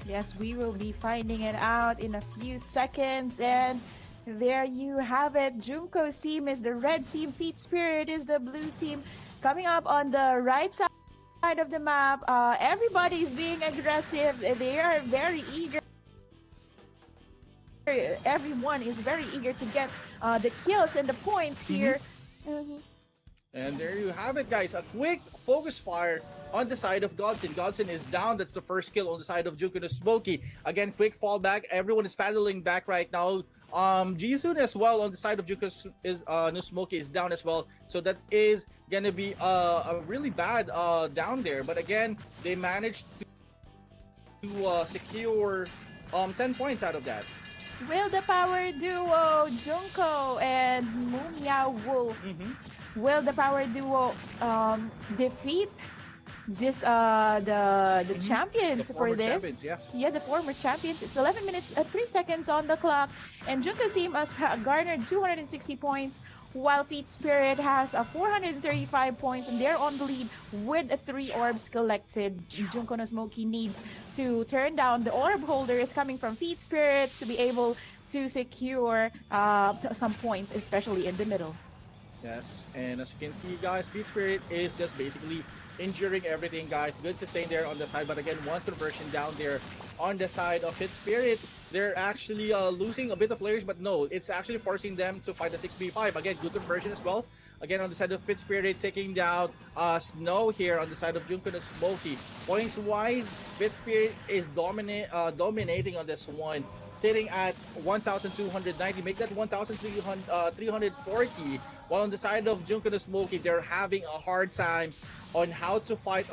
Yes, we will be finding it out in a few seconds. And there you have it. Junko's team is the red team. Feet Spirit is the blue team. Coming up on the right side of the map, everybody is being aggressive. They are very eager. Everyone is very eager to get the kills and the points here. And there you have it, guys. A quick focus fire on the side of Godson. Godson is down. That's the first kill on the side of Junko No Smokey. Again, quick fallback. Everyone is paddling back right now. Jisun as well on the side of Junko No Smokey is down as well. So that is gonna be a really bad down there. But again, they managed to secure 10 points out of that. Will the power duo Junko and Mumiao Wolf, will the power duo defeat this the champions The for former this? champions, yes. Yeah, the former champions. It's 11 minutes 3 seconds on the clock, and Junko's team has garnered 260 points, while Feet Spirit has 435 points, and they're on the lead with 3 orbs collected. Junko No Smokey needs to turn down the orb holders coming from Feet Spirit to be able to secure some points, especially in the middle. Yes, and as you can see, guys, Beat Spirit is just basically injuring everything, guys. Good sustain there on the side, but again, one conversion down there on the side of Fit Spirit. They're actually losing a bit of players, but no, it's actually forcing them to fight the 6v5. Again, good conversion as well. Again, on the side of Fit Spirit, taking down Snow here on the side of Junko No Smokey. Points-wise, Fit Spirit is dominating on this one, sitting at 1,290. Make that 1,340. While on the side of Junko No Smokey, they're having a hard time on how to fight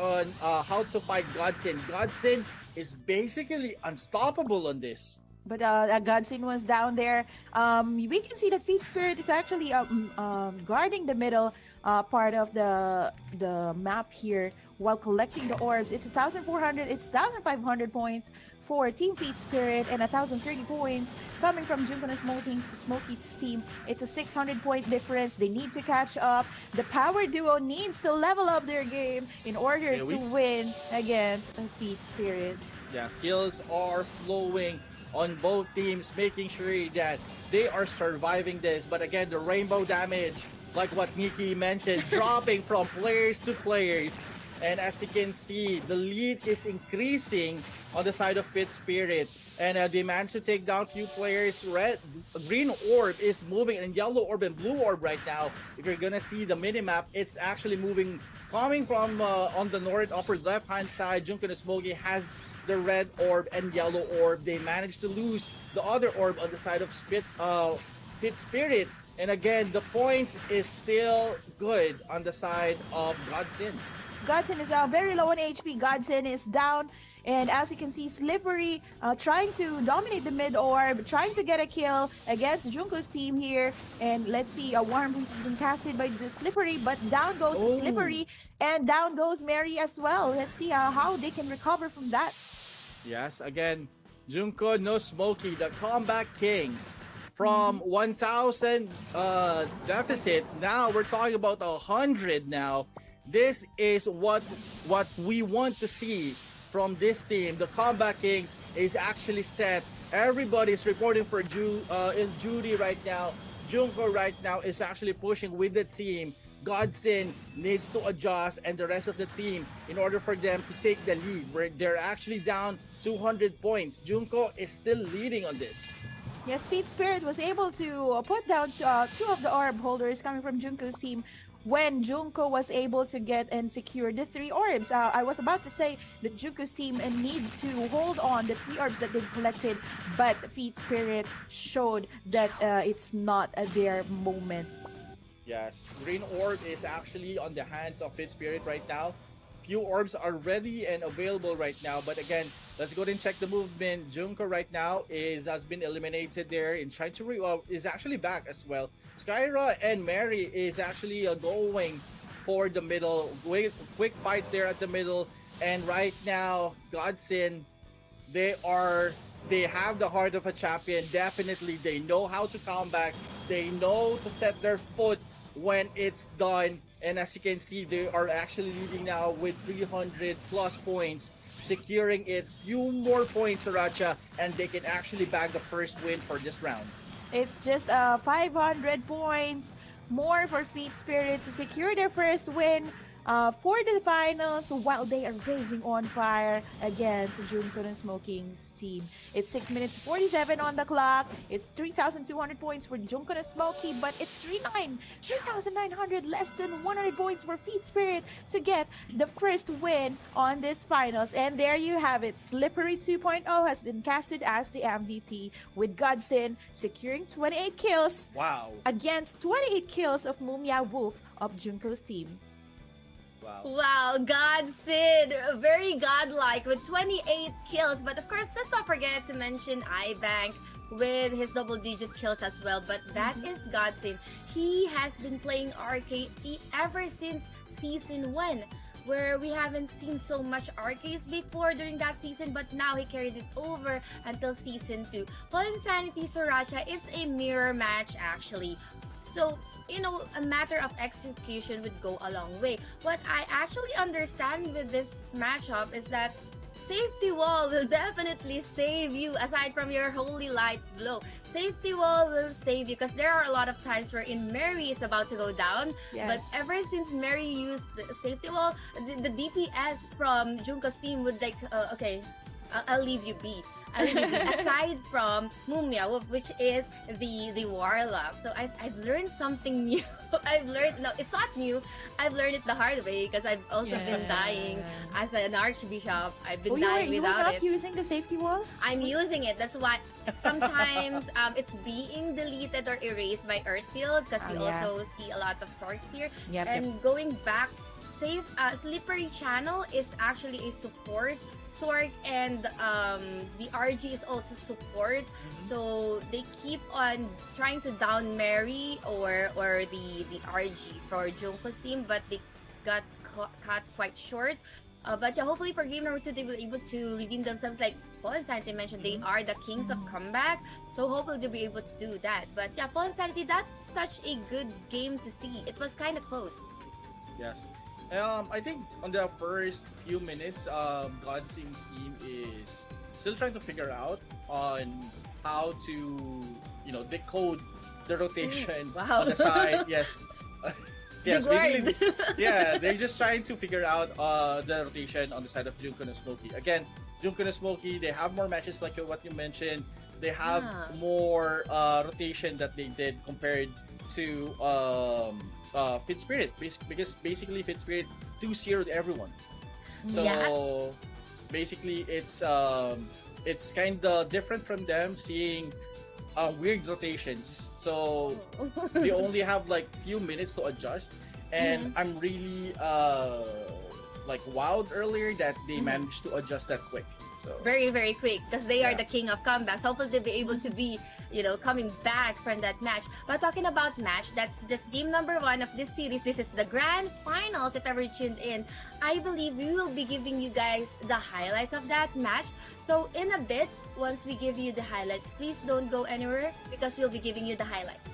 Godson. Godson is basically unstoppable on this. But Godson was down there. We can see that Feet Spirit is actually guarding the middle part of the map here while collecting the orbs. It's 1,400, it's 1,500 points for Team Feet Spirit and 1,030 points coming from Junko No Smokey's team. It's a 600-point difference. They need to catch up. The power duo needs to level up their game in order to win against Feet Spirit. Yeah, skills are flowing on both teams, making sure that they are surviving this. But again, the rainbow damage, like what Nikki mentioned, dropping from players to players. And as you can see, the lead is increasing on the side of Fit Spirit. And they managed to take down a few players. Green orb is moving, and yellow orb and blue orb right now. If you're gonna see the minimap, it's actually moving, coming from on the north upper left-hand side. Junko No Smokey has the red orb and yellow orb. They managed to lose the other orb on the side of Fit Spirit. And again, the points is still good on the side of Godson. Godson is very low on HP. Godson is down. And as you can see, Slippery trying to dominate the mid orb, trying to get a kill against Junko's team here. And let's see, a Warm Breeze has been casted by the Slippery, but down goes the Slippery, and down goes Mary as well. Let's see how they can recover from that. Yes, again, Junko No Smokey, the comeback kings, from 1,000 deficit. Now we're talking about 100 now. This is what we want to see from this team. The Combat Kings is actually set. Everybody's reporting for in Judy right now. Junko right now is actually pushing with the team. Godson needs to adjust and the rest of the team in order for them to take the lead. Where they're actually down 200 points. Junko is still leading on this. Yes, Speed Spirit was able to put down two of the orb holders coming from Junko's team when Junko was able to get and secure the three orbs. I was about to say that Junko's team need to hold on the three orbs that they collected, but Feed Spirit showed that it's not their moment. Yes, Green Orb is actually on the hands of Fit Spirit right now. Few orbs are ready and available right now, but again, let's go ahead and check the movement. Junko right now has been eliminated there and trying to is actually back as well. Skyra and Mary is actually going for the middle. Quick fights there at the middle, and right now, Godson, they have the heart of a champion. Definitely, they know how to come back. They know to set their foot when it's done. And as you can see, they are actually leading now with 300 plus points, securing it. Few more points, Sriracha, and they can actually bag the first win for this round. It's just 500 points more for Feed Spirit to secure their first win for the finals while they are raging on fire against Junko and Smoking's team. It's 6 minutes 47 on the clock. It's 3,200 points for Junko and Smoky, but it's 3,900 less than 100 points for Feed Spirit to get the first win on this finals. And there you have it. Slippery 2.0 has been casted as the MVP with Godson securing 28 kills. Wow. Against 28 kills of Mumia Wolf of Junko's team. Wow, God Sid, very godlike with 28 kills. But of course, let's not forget to mention iBank with his double-digit kills as well. But that is Godson. He has been playing RK ever since Season 1, where we haven't seen so much arcades before during that season, but now he carried it over until Season 2. For Insanity Sriracha, it's a mirror match actually. So, you know, a matter of execution would go a long way. What I actually understand with this matchup is that Safety Wall will definitely save you aside from your Holy Light blow. Safety Wall will save you because there are a lot of times wherein Mary is about to go down. Yes. But ever since Mary used the Safety Wall, the DPS from Junko's team would like, okay, I'll leave you be. Aside from Mumia Wolf, which is the warlock. So I've learned something new. I've learned, no, it's not new. I've learned it the hard way because I've also been dying as an archbishop. I've been dying you without were not it. using the safety wall? I'm using it. That's why sometimes it's being deleted or erased by Earthfield because we also see a lot of swords here. And going back, Slippery Channel is actually a support sword, and the RG is also support. So they keep on trying to down Mary or the RG for Junko's team, but they got cut quite short. But yeah, hopefully for game number 2, they will be able to redeem themselves. Like Paul and Sanity mentioned, they are the kings of comeback. So hopefully they'll be able to do that. But yeah, Paul and Sanity, that's such a good game to see. It was kind of close. Yes. I think on the first few minutes, Godsing's team is still trying to figure out on how to, decode the rotation on the side. Yes. Yes, basically, they're just trying to figure out the rotation on the side of Junko and Smokey. Again, Junko and Smokey, they have more matches like what you mentioned. They have more rotation that they did compared to Fit Spirit, because basically Fit Spirit 2-0'd everyone. So basically it's kind of different from them seeing weird rotations. So they only have like few minutes to adjust, and I'm really like wowed earlier that they Mhm. managed to adjust that quick. So Very, very quick because they are yeah. the king of comebacks. Hopefully, they'll be able to be, coming back from that match. But talking about match, that's just game number one of this series. This is the grand finals. If ever you tuned in, I believe we will be giving you guys the highlights of that match. So, in a bit, once we give you the highlights, please don't go anywhere because we'll be giving you the highlights.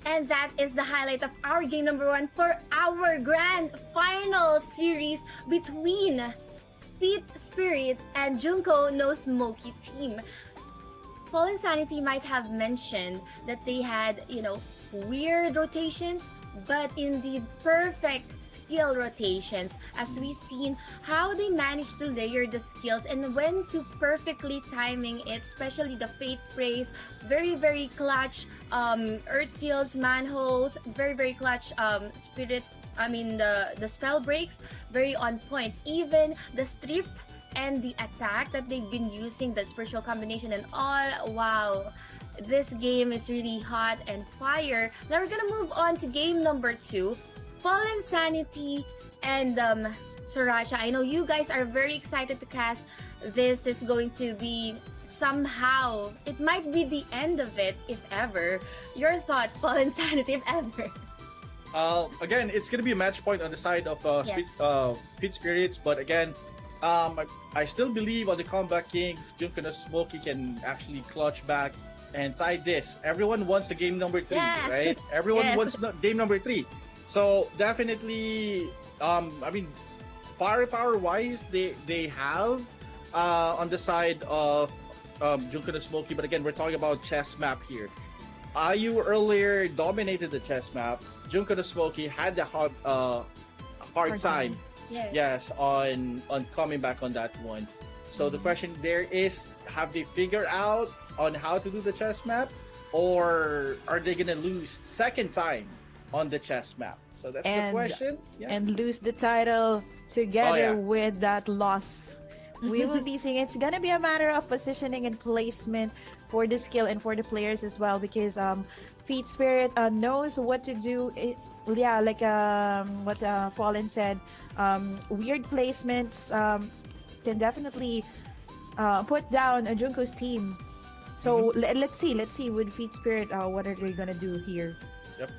And that is the highlight of our game number one for our grand final series between Feet Spirit and Junko no Smoky team. Fallen Sanity might have mentioned that they had, weird rotations, but indeed perfect skill rotations, as we've seen how they managed to layer the skills and when to perfectly timing it, especially the Fate Praise, very, very clutch Earth Kills, Manholes, very, very clutch Spirit, the spell breaks, very on point. Even the strip and the attack that they've been using, the spiritual combination and all, wow, this game is really hot and fire. Now we're gonna move on to game number two, Fallen Sanity and Sriracha. I know you guys are very excited to cast. This is going to be somehow, it might be the end of it, if ever. Your thoughts, Fallen Sanity, if ever. Again, it's gonna be a match point on the side of Yes. Fit Spirits, but again, I still believe on the Comeback Kings, Junko no Smoky can actually clutch back and tie this. Everyone wants the game number three, Yeah. right? Everyone Yes. wants game number three. So definitely, firepower wise, they have on the side of Junko no Smoky, but again, we're talking about chess map here. IU earlier dominated the chess map. Junko no Smoky had the hard time. Yes. Yes, on coming back on that one. So the question there is, have they figured out on how to do the chess map, or are they gonna lose second time on the chess map? So that's the question. Yeah. and lose the title together Oh, yeah. with that loss. We will be seeing it's gonna be a matter of positioning and placement for the skill and for the players as well, because Feet Spirit knows what to do. Yeah, like what Fallen said, weird placements can definitely put down a Junko's team. So let's see with Feet Spirit, what are they gonna do here? Yep.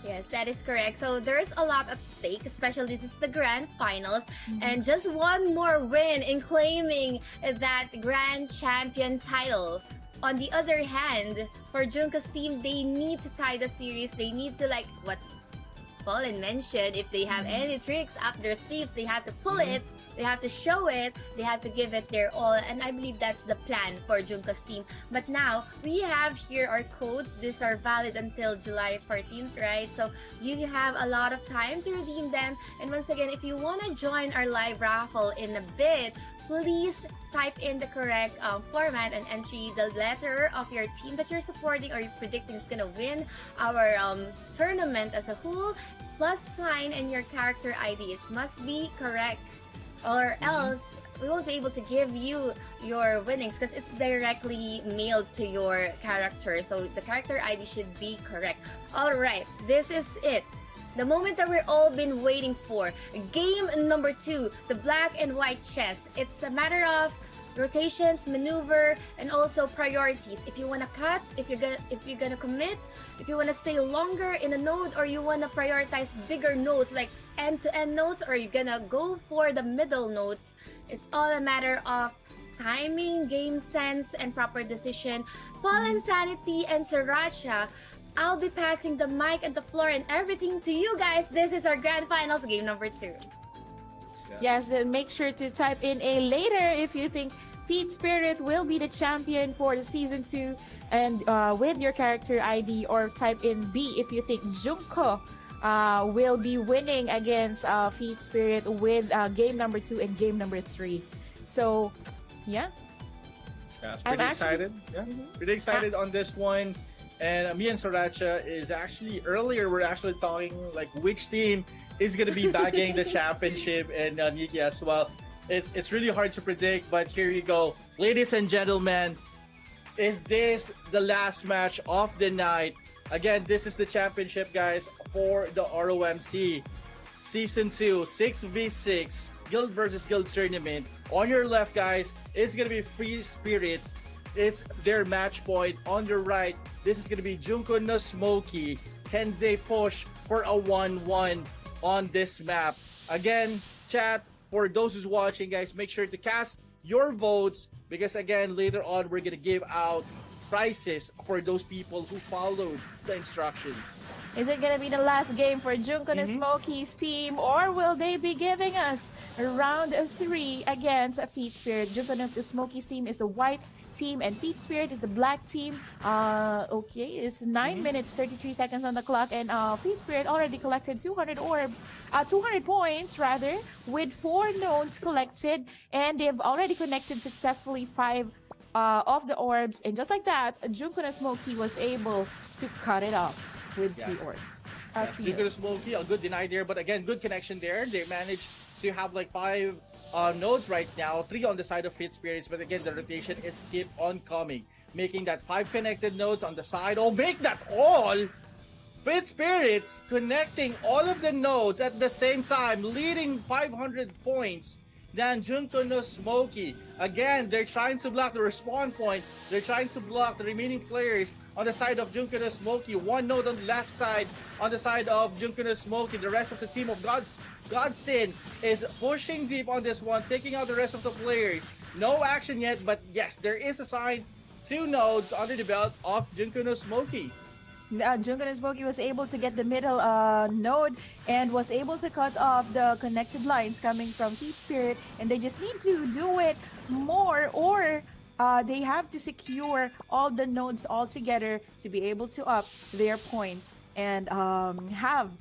Yes, that is correct. So there's a lot at stake, especially this is the grand finals. And just one more win in claiming that grand champion title. On the other hand, for Junko's team, they need to tie the series. They need to Colin mentioned, if they have any tricks up their sleeves, they have to pull Mhm. it, they have to show it, they have to give it their all. And I believe that's the plan for Junka's team. But now, we have here our codes. These are valid until July 14th, right? So you have a lot of time to redeem them. And once again, if you want to join our live raffle in a bit, please type in the correct format and entry, the letter of your team that you're supporting or you're predicting is going to win our tournament as a whole, plus sign and your character ID. It must be correct, or Mhm. else we won't be able to give you your winnings because it's directly mailed to your character. So the character ID should be correct. All right, this is it. The moment that we're all been waiting for. Game number 2, the black and white chess. It's a matter of rotations, maneuver, and also priorities. If you wanna cut, if you're gonna commit, if you wanna stay longer in a node, or you wanna prioritize bigger nodes like end-to-end nodes, or you're gonna go for the middle nodes. It's all a matter of timing, game sense, and proper decision. Fallen Sanity and Sriracha, I'll be passing the mic and the floor and everything to you guys. This is our grand finals game number 2. Yes, and make sure to type in a later if you think Feed Spirit will be the champion for the season 2, and with your character ID, or type in B if you think Junko will be winning against Feed Spirit with game number 2 and game number 3. So, yeah, Yeah, it's I'm pretty actually. excited. Yeah, Mhm. pretty excited on this one. And me and Sriracha is actually earlier. We're actually talking like which team is gonna be bagging the championship, and Nikki as well. It's really hard to predict, but here you go, ladies and gentlemen. Is this the last match of the night? Again, this is the championship, guys, for the ROMC Season 2 6v6 Guild versus Guild tournament. On your left, guys, it's gonna be Free Spirit. It's their match point. On your right, this is gonna be Junko no Smoky. Can they push for a 1-1 on this map? Again, chat, for those who's watching, guys, make sure to cast your votes, because again, later on, we're gonna give out prizes for those people who followed the instructions. Is it gonna be the last game for Junko and Mm-hmm. Smokey's team, or will they be giving us a round of 3 against a Feet Spirit? Junko and Smokey's team is the white team, and Feet Spirit is the black team. Okay, it's 9 Mm-hmm. minutes 33 seconds on the clock, and Feet Spirit already collected 200 orbs, 200 points rather, with 4 nodes collected, and they've already connected successfully 5 of the orbs, and just like that, Junko and Smokey was able to cut it off with 3 Yes. orbs. Yes, 3 Junko nodes. Smoky, a good deny there, but again, good connection there. They managed to have like 5 nodes right now, 3 on the side of Fit Spirits, but again, the rotation is keep on coming, making that 5 connected nodes on the side. Oh, make that all! Fit Spirits connecting all of the nodes at the same time, leading 500 points than Junko no Smoky. Again, they're trying to block the respawn point. They're trying to block the remaining players on the side of Junko no Smoky. 1 node on the left side, on the side of Junko no Smoky. The rest of the team of Godsin is pushing deep on this one, taking out the rest of the players. No action yet, but yes, there is a sign. 2 nodes under the belt of Junko no Smoky. Junko and Smokey was able to get the middle node and was able to cut off the connected lines coming from Heat Spirit, and they just need to do it more, or they have to secure all the nodes all together to be able to up their points and have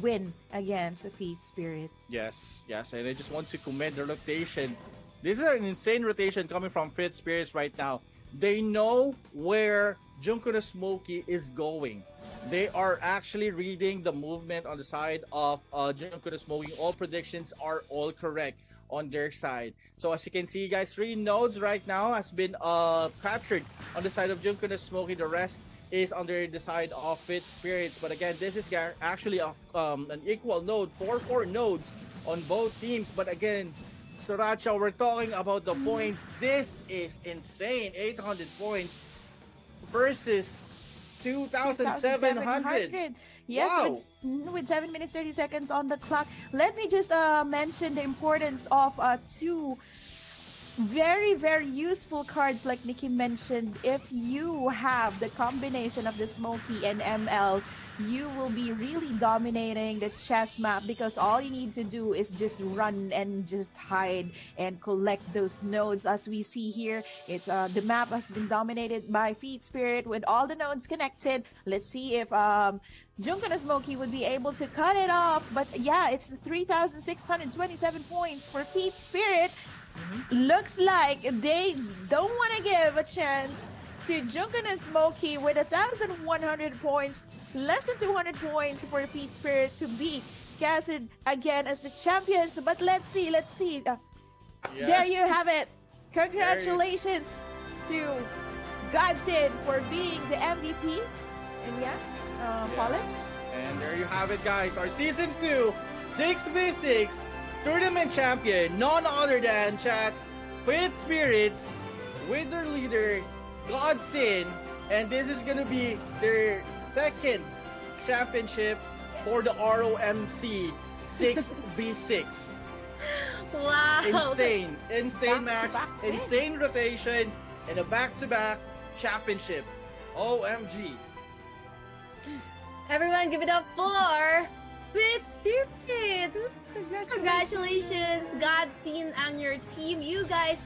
win against Feet Spirit. Yes, yes, and I just want to commend the rotation. This is an insane rotation coming from Fit Spirits right now. They know where Junko no Smoky is going. They are actually reading the movement on the side of Junko no Smoky. All predictions are all correct on their side. So as you can see, guys, 3 nodes right now has been captured on the side of Junko no Smoky. The rest is under the side of Fit Spirits. But again, this is actually an equal node, 4 nodes on both teams. But again, Sriracha, we're talking about the points. This is insane. 800 points versus 2,700. 2,700. Yes, Wow. with 7 minutes 30 seconds on the clock. Let me just mention the importance of 2 very, very useful cards like Nikki mentioned. If you have the combination of the Smoky and ML, you will be really dominating the chess map because all you need to do is just run and just hide and collect those nodes. As we see here, it's the map has been dominated by Feet Spirit with all the nodes connected. Let's see if Junkan and Smoky would be able to cut it off. But yeah, it's 3,627 points for Feet Spirit. Looks like they don't want to give a chance to Junkan and Smokey with 1,100 points, less than 200 points for Pete Spirit to be casted again as the champions. But let's see, let's see. There you Yes. have it. Congratulations to Godzin for being the MVP. And yeah, Paulus? Yes. And there you have it, guys. Our season 2 6v6 tournament champion, none other than Chat Fit Spirits with their leader Godsin, and this is gonna be their second championship for the ROMC 6v6. Wow. Insane match, Back-to-back win. insane rotation, and a back-to-back championship. OMG. Everyone give it up for Fit Spirit. Congratulations, Godseen and your team. You guys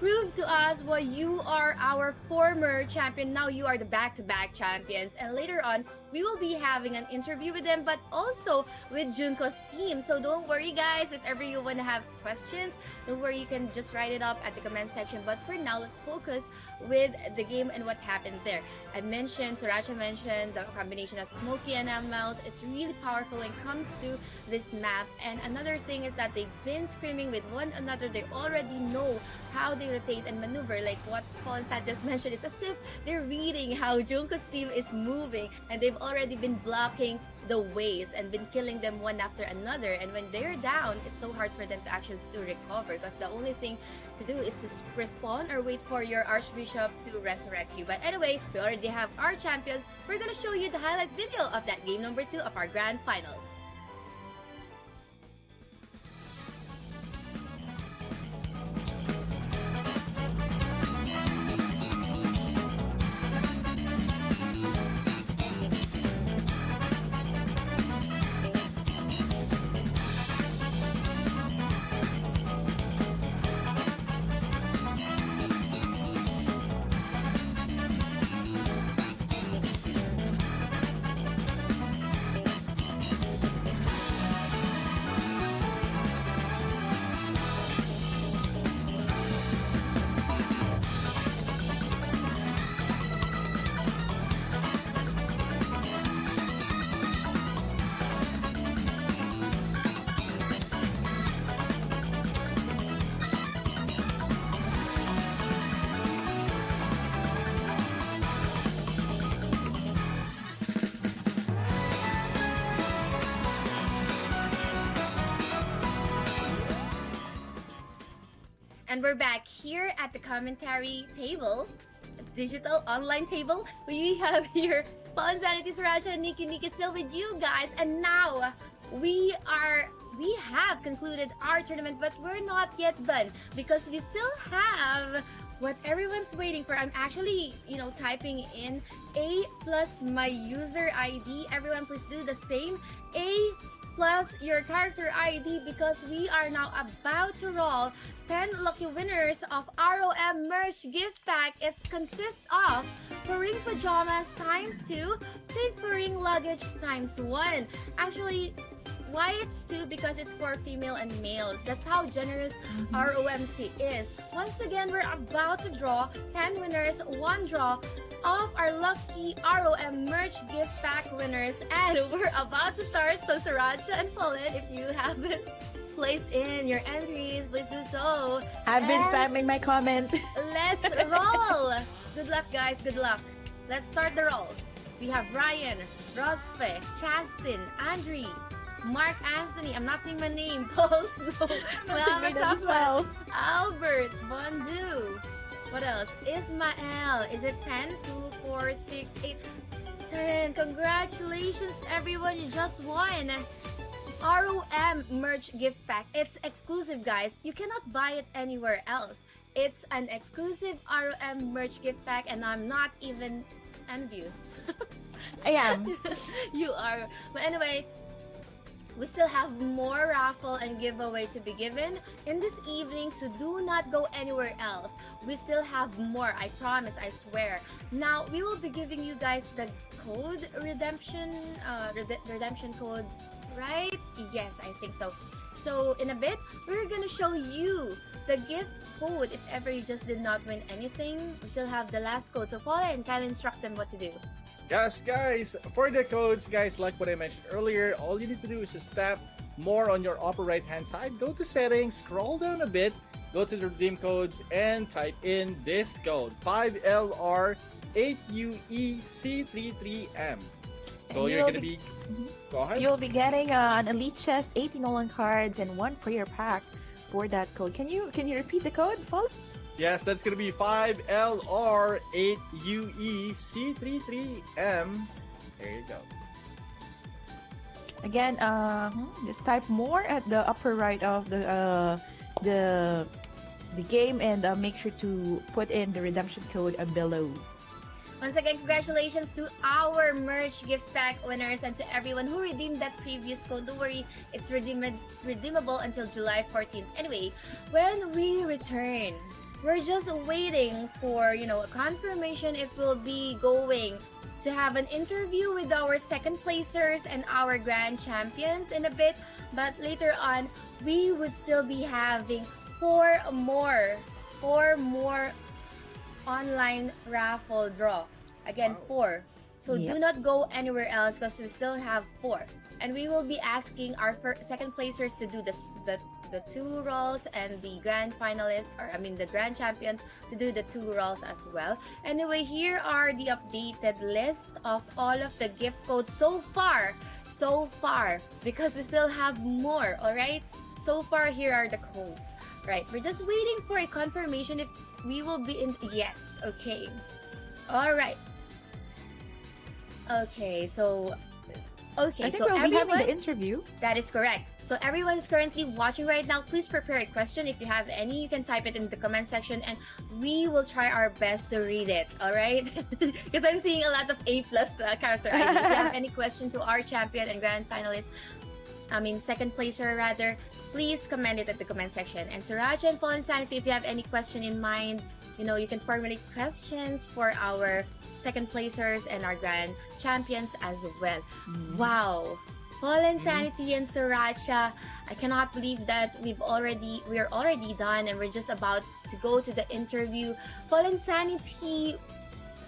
prove to us why you are our former champion. Now you are the back-to-back champions. And later on, we will be having an interview with them, but also with Junko's team. So don't worry, guys. If ever you want to have questions, don't worry. You can just write it up at the comment section. But for now, let's focus with the game and what happened there. Sriracha mentioned the combination of Smokey and MLs. It's really powerful when it comes to this map. And another thing is that they've been screaming with one another. They already know how they rotate and maneuver, like what Paul and Sad just mentioned. It's as if they're reading how Junko's team is moving, and they've already been blocking the ways and been killing them one after another. And when they're down, it's so hard for them to actually recover, because the only thing to do is to respawn or wait for your Archbishop to resurrect you. But anyway, we already have our champions. We're gonna show you the highlight video of that game number 2 of our grand finals. And we're back here at the commentary table, digital online table. We have here Paul, Sanity, Sriracha, and Nikki still with you guys. And now we have concluded our tournament, but we're not yet done because we still have what everyone's waiting for. I'm actually, typing in A plus my user ID. Everyone please do the same. A plus your character ID, because we are now about to roll 10 lucky winners of ROM merch gift pack. It consists of Puring Pajamas times 2, Pink Puring Luggage times 1. Actually, why it's 2? Because it's for female and male. That's how generous ROMC is. Once again, we're about to draw 10 winners, one draw of our lucky ROM merch gift pack winners, and we're about to start. So Sriracha and Paulette, if you haven't placed in your entries, please do so. I've been spamming my comment. Let's roll. Good luck, guys. Good luck. Let's start the roll. We have Ryan, Rosfe, Chastin, Andre, Mark Anthony, I'm not saying my name, Paul Snow, Salamat as well. Albert, Bondu. What else? Ismael. Is it 10? 2, 4, 6, 8, 10. Congratulations, everyone. You just won ROM merch gift pack. It's exclusive, guys. You cannot buy it anywhere else. It's an exclusive ROM merch gift pack, and I'm not even envious. I am. You are. But anyway, we still have more raffle and giveaway to be given in this evening, so do not go anywhere else. We still have more, I promise, I swear. Now, we will be giving you guys the code redemption, redemption code, right? Yes, I think so. So, in a bit, we're gonna show you the gift code if ever you just did not win anything. We still have the last code, so follow and kind of instruct them what to do. Yes, guys, for the codes, guys, like what I mentioned earlier, all you need to do is just tap more on your upper right hand side, go to settings, scroll down a bit, go to the redeem codes, and type in this code 5LR8UEC33M. So you're going to be. Go ahead. You'll be getting an elite chest, 18 Nolan cards, and one prayer pack for that code. Can you repeat the code, Paul? Yes, that's going to be 5LR8UEC33M. There you go. Again, just type more at the upper right of the game, and make sure to put in the redemption code below. Once again, congratulations to our merch gift pack winners and to everyone who redeemed that previous code. Don't worry, it's redeemable until July 14th. Anyway, when we return, we're just waiting for, a confirmation if we'll be going to have an interview with our second placers and our grand champions in a bit. But later on, we would still be having four more online raffle draw. Again, Wow. 4. So Yep. do not go anywhere else because we still have 4. And we will be asking our second placers to do the 2 rolls and the grand finalists, the grand champions, to do the 2 rolls as well. Anyway, here are the updated list of all of the gift codes so far, because we still have more, alright? So far, here are the codes. Right, we're just waiting for a confirmation if we will be in. Yes, okay. Alright. Okay, so I think so we'll be having everyone, the interview. that is correct. So everyone is currently watching right now. Please prepare a question. If you have any, you can type it in the comment section, and we will try our best to read it. All right? Because I'm seeing a lot of A+ character ID. If you have any question to our champion and grand finalist, second placer rather, please comment it at the comment section. And Sriracha and Paul Insanity, if you have any question in mind, you can formulate questions for our second placers and our grand champions as well. Wow. Paul Insanity and Sriracha, I cannot believe that we're already done and we're just about to go to the interview. Paul Insanity,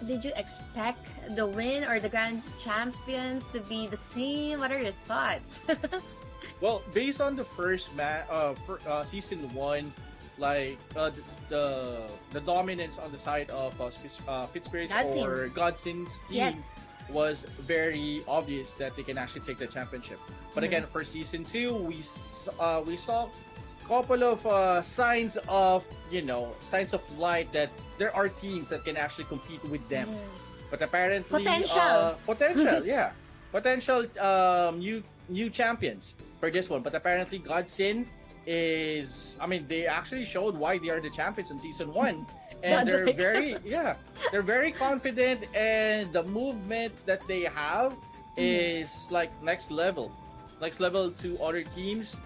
did you expect the win or the grand champions to be the same? What are your thoughts? Well, based on the first season 1, like the dominance on the side of Pittsburgh's or Godson's team was very obvious that they can actually take the championship. But again, for season 2, we saw a couple of signs of light that there are teams that can actually compete with them. But apparently, potential new champions for this one. But apparently, Godson is, they actually showed why they are the champions in season 1, and they're very confident, and the movement that they have is like next level to other teams.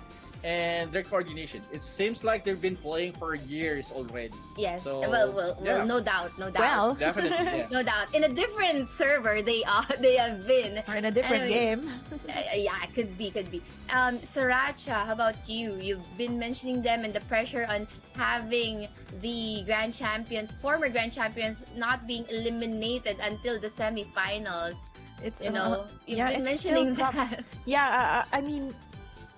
And their coordination, it seems like they've been playing for years already. Yes. So, well, no doubt. Well, definitely, yeah. No doubt. In a different server, they have been. or in a different game. Yeah, it could be. Sriracha, how about you? You've been mentioning them and the pressure on having the former grand champions, not being eliminated until the semifinals. It's you've been it's mentioning still that. Yeah,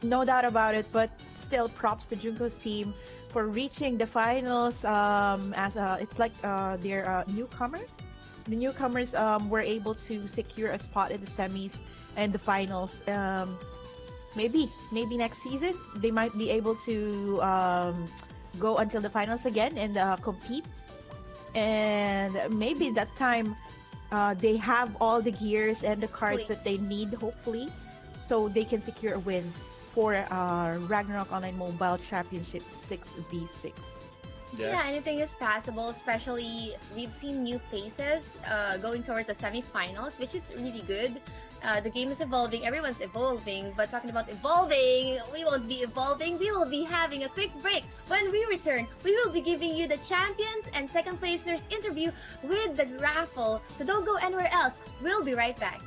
no doubt about it, but still props to Junko's team for reaching the finals. It's like they're newcomer. The newcomers were able to secure a spot in the semis and the finals. Maybe next season they might be able to go until the finals again and compete. And maybe that time they have all the gears and the cards that they need, hopefully, so they can secure a win for Ragnarok Online Mobile Championship 6v6. Yes. Yeah, anything is possible, especially we've seen new faces going towards the semifinals, which is really good. The game is evolving, everyone's evolving, but talking about evolving, we won't be evolving, we will be having a quick break. When we return, we will be giving you the champions and second placers interview with the raffle, so don't go anywhere else. We'll be right back.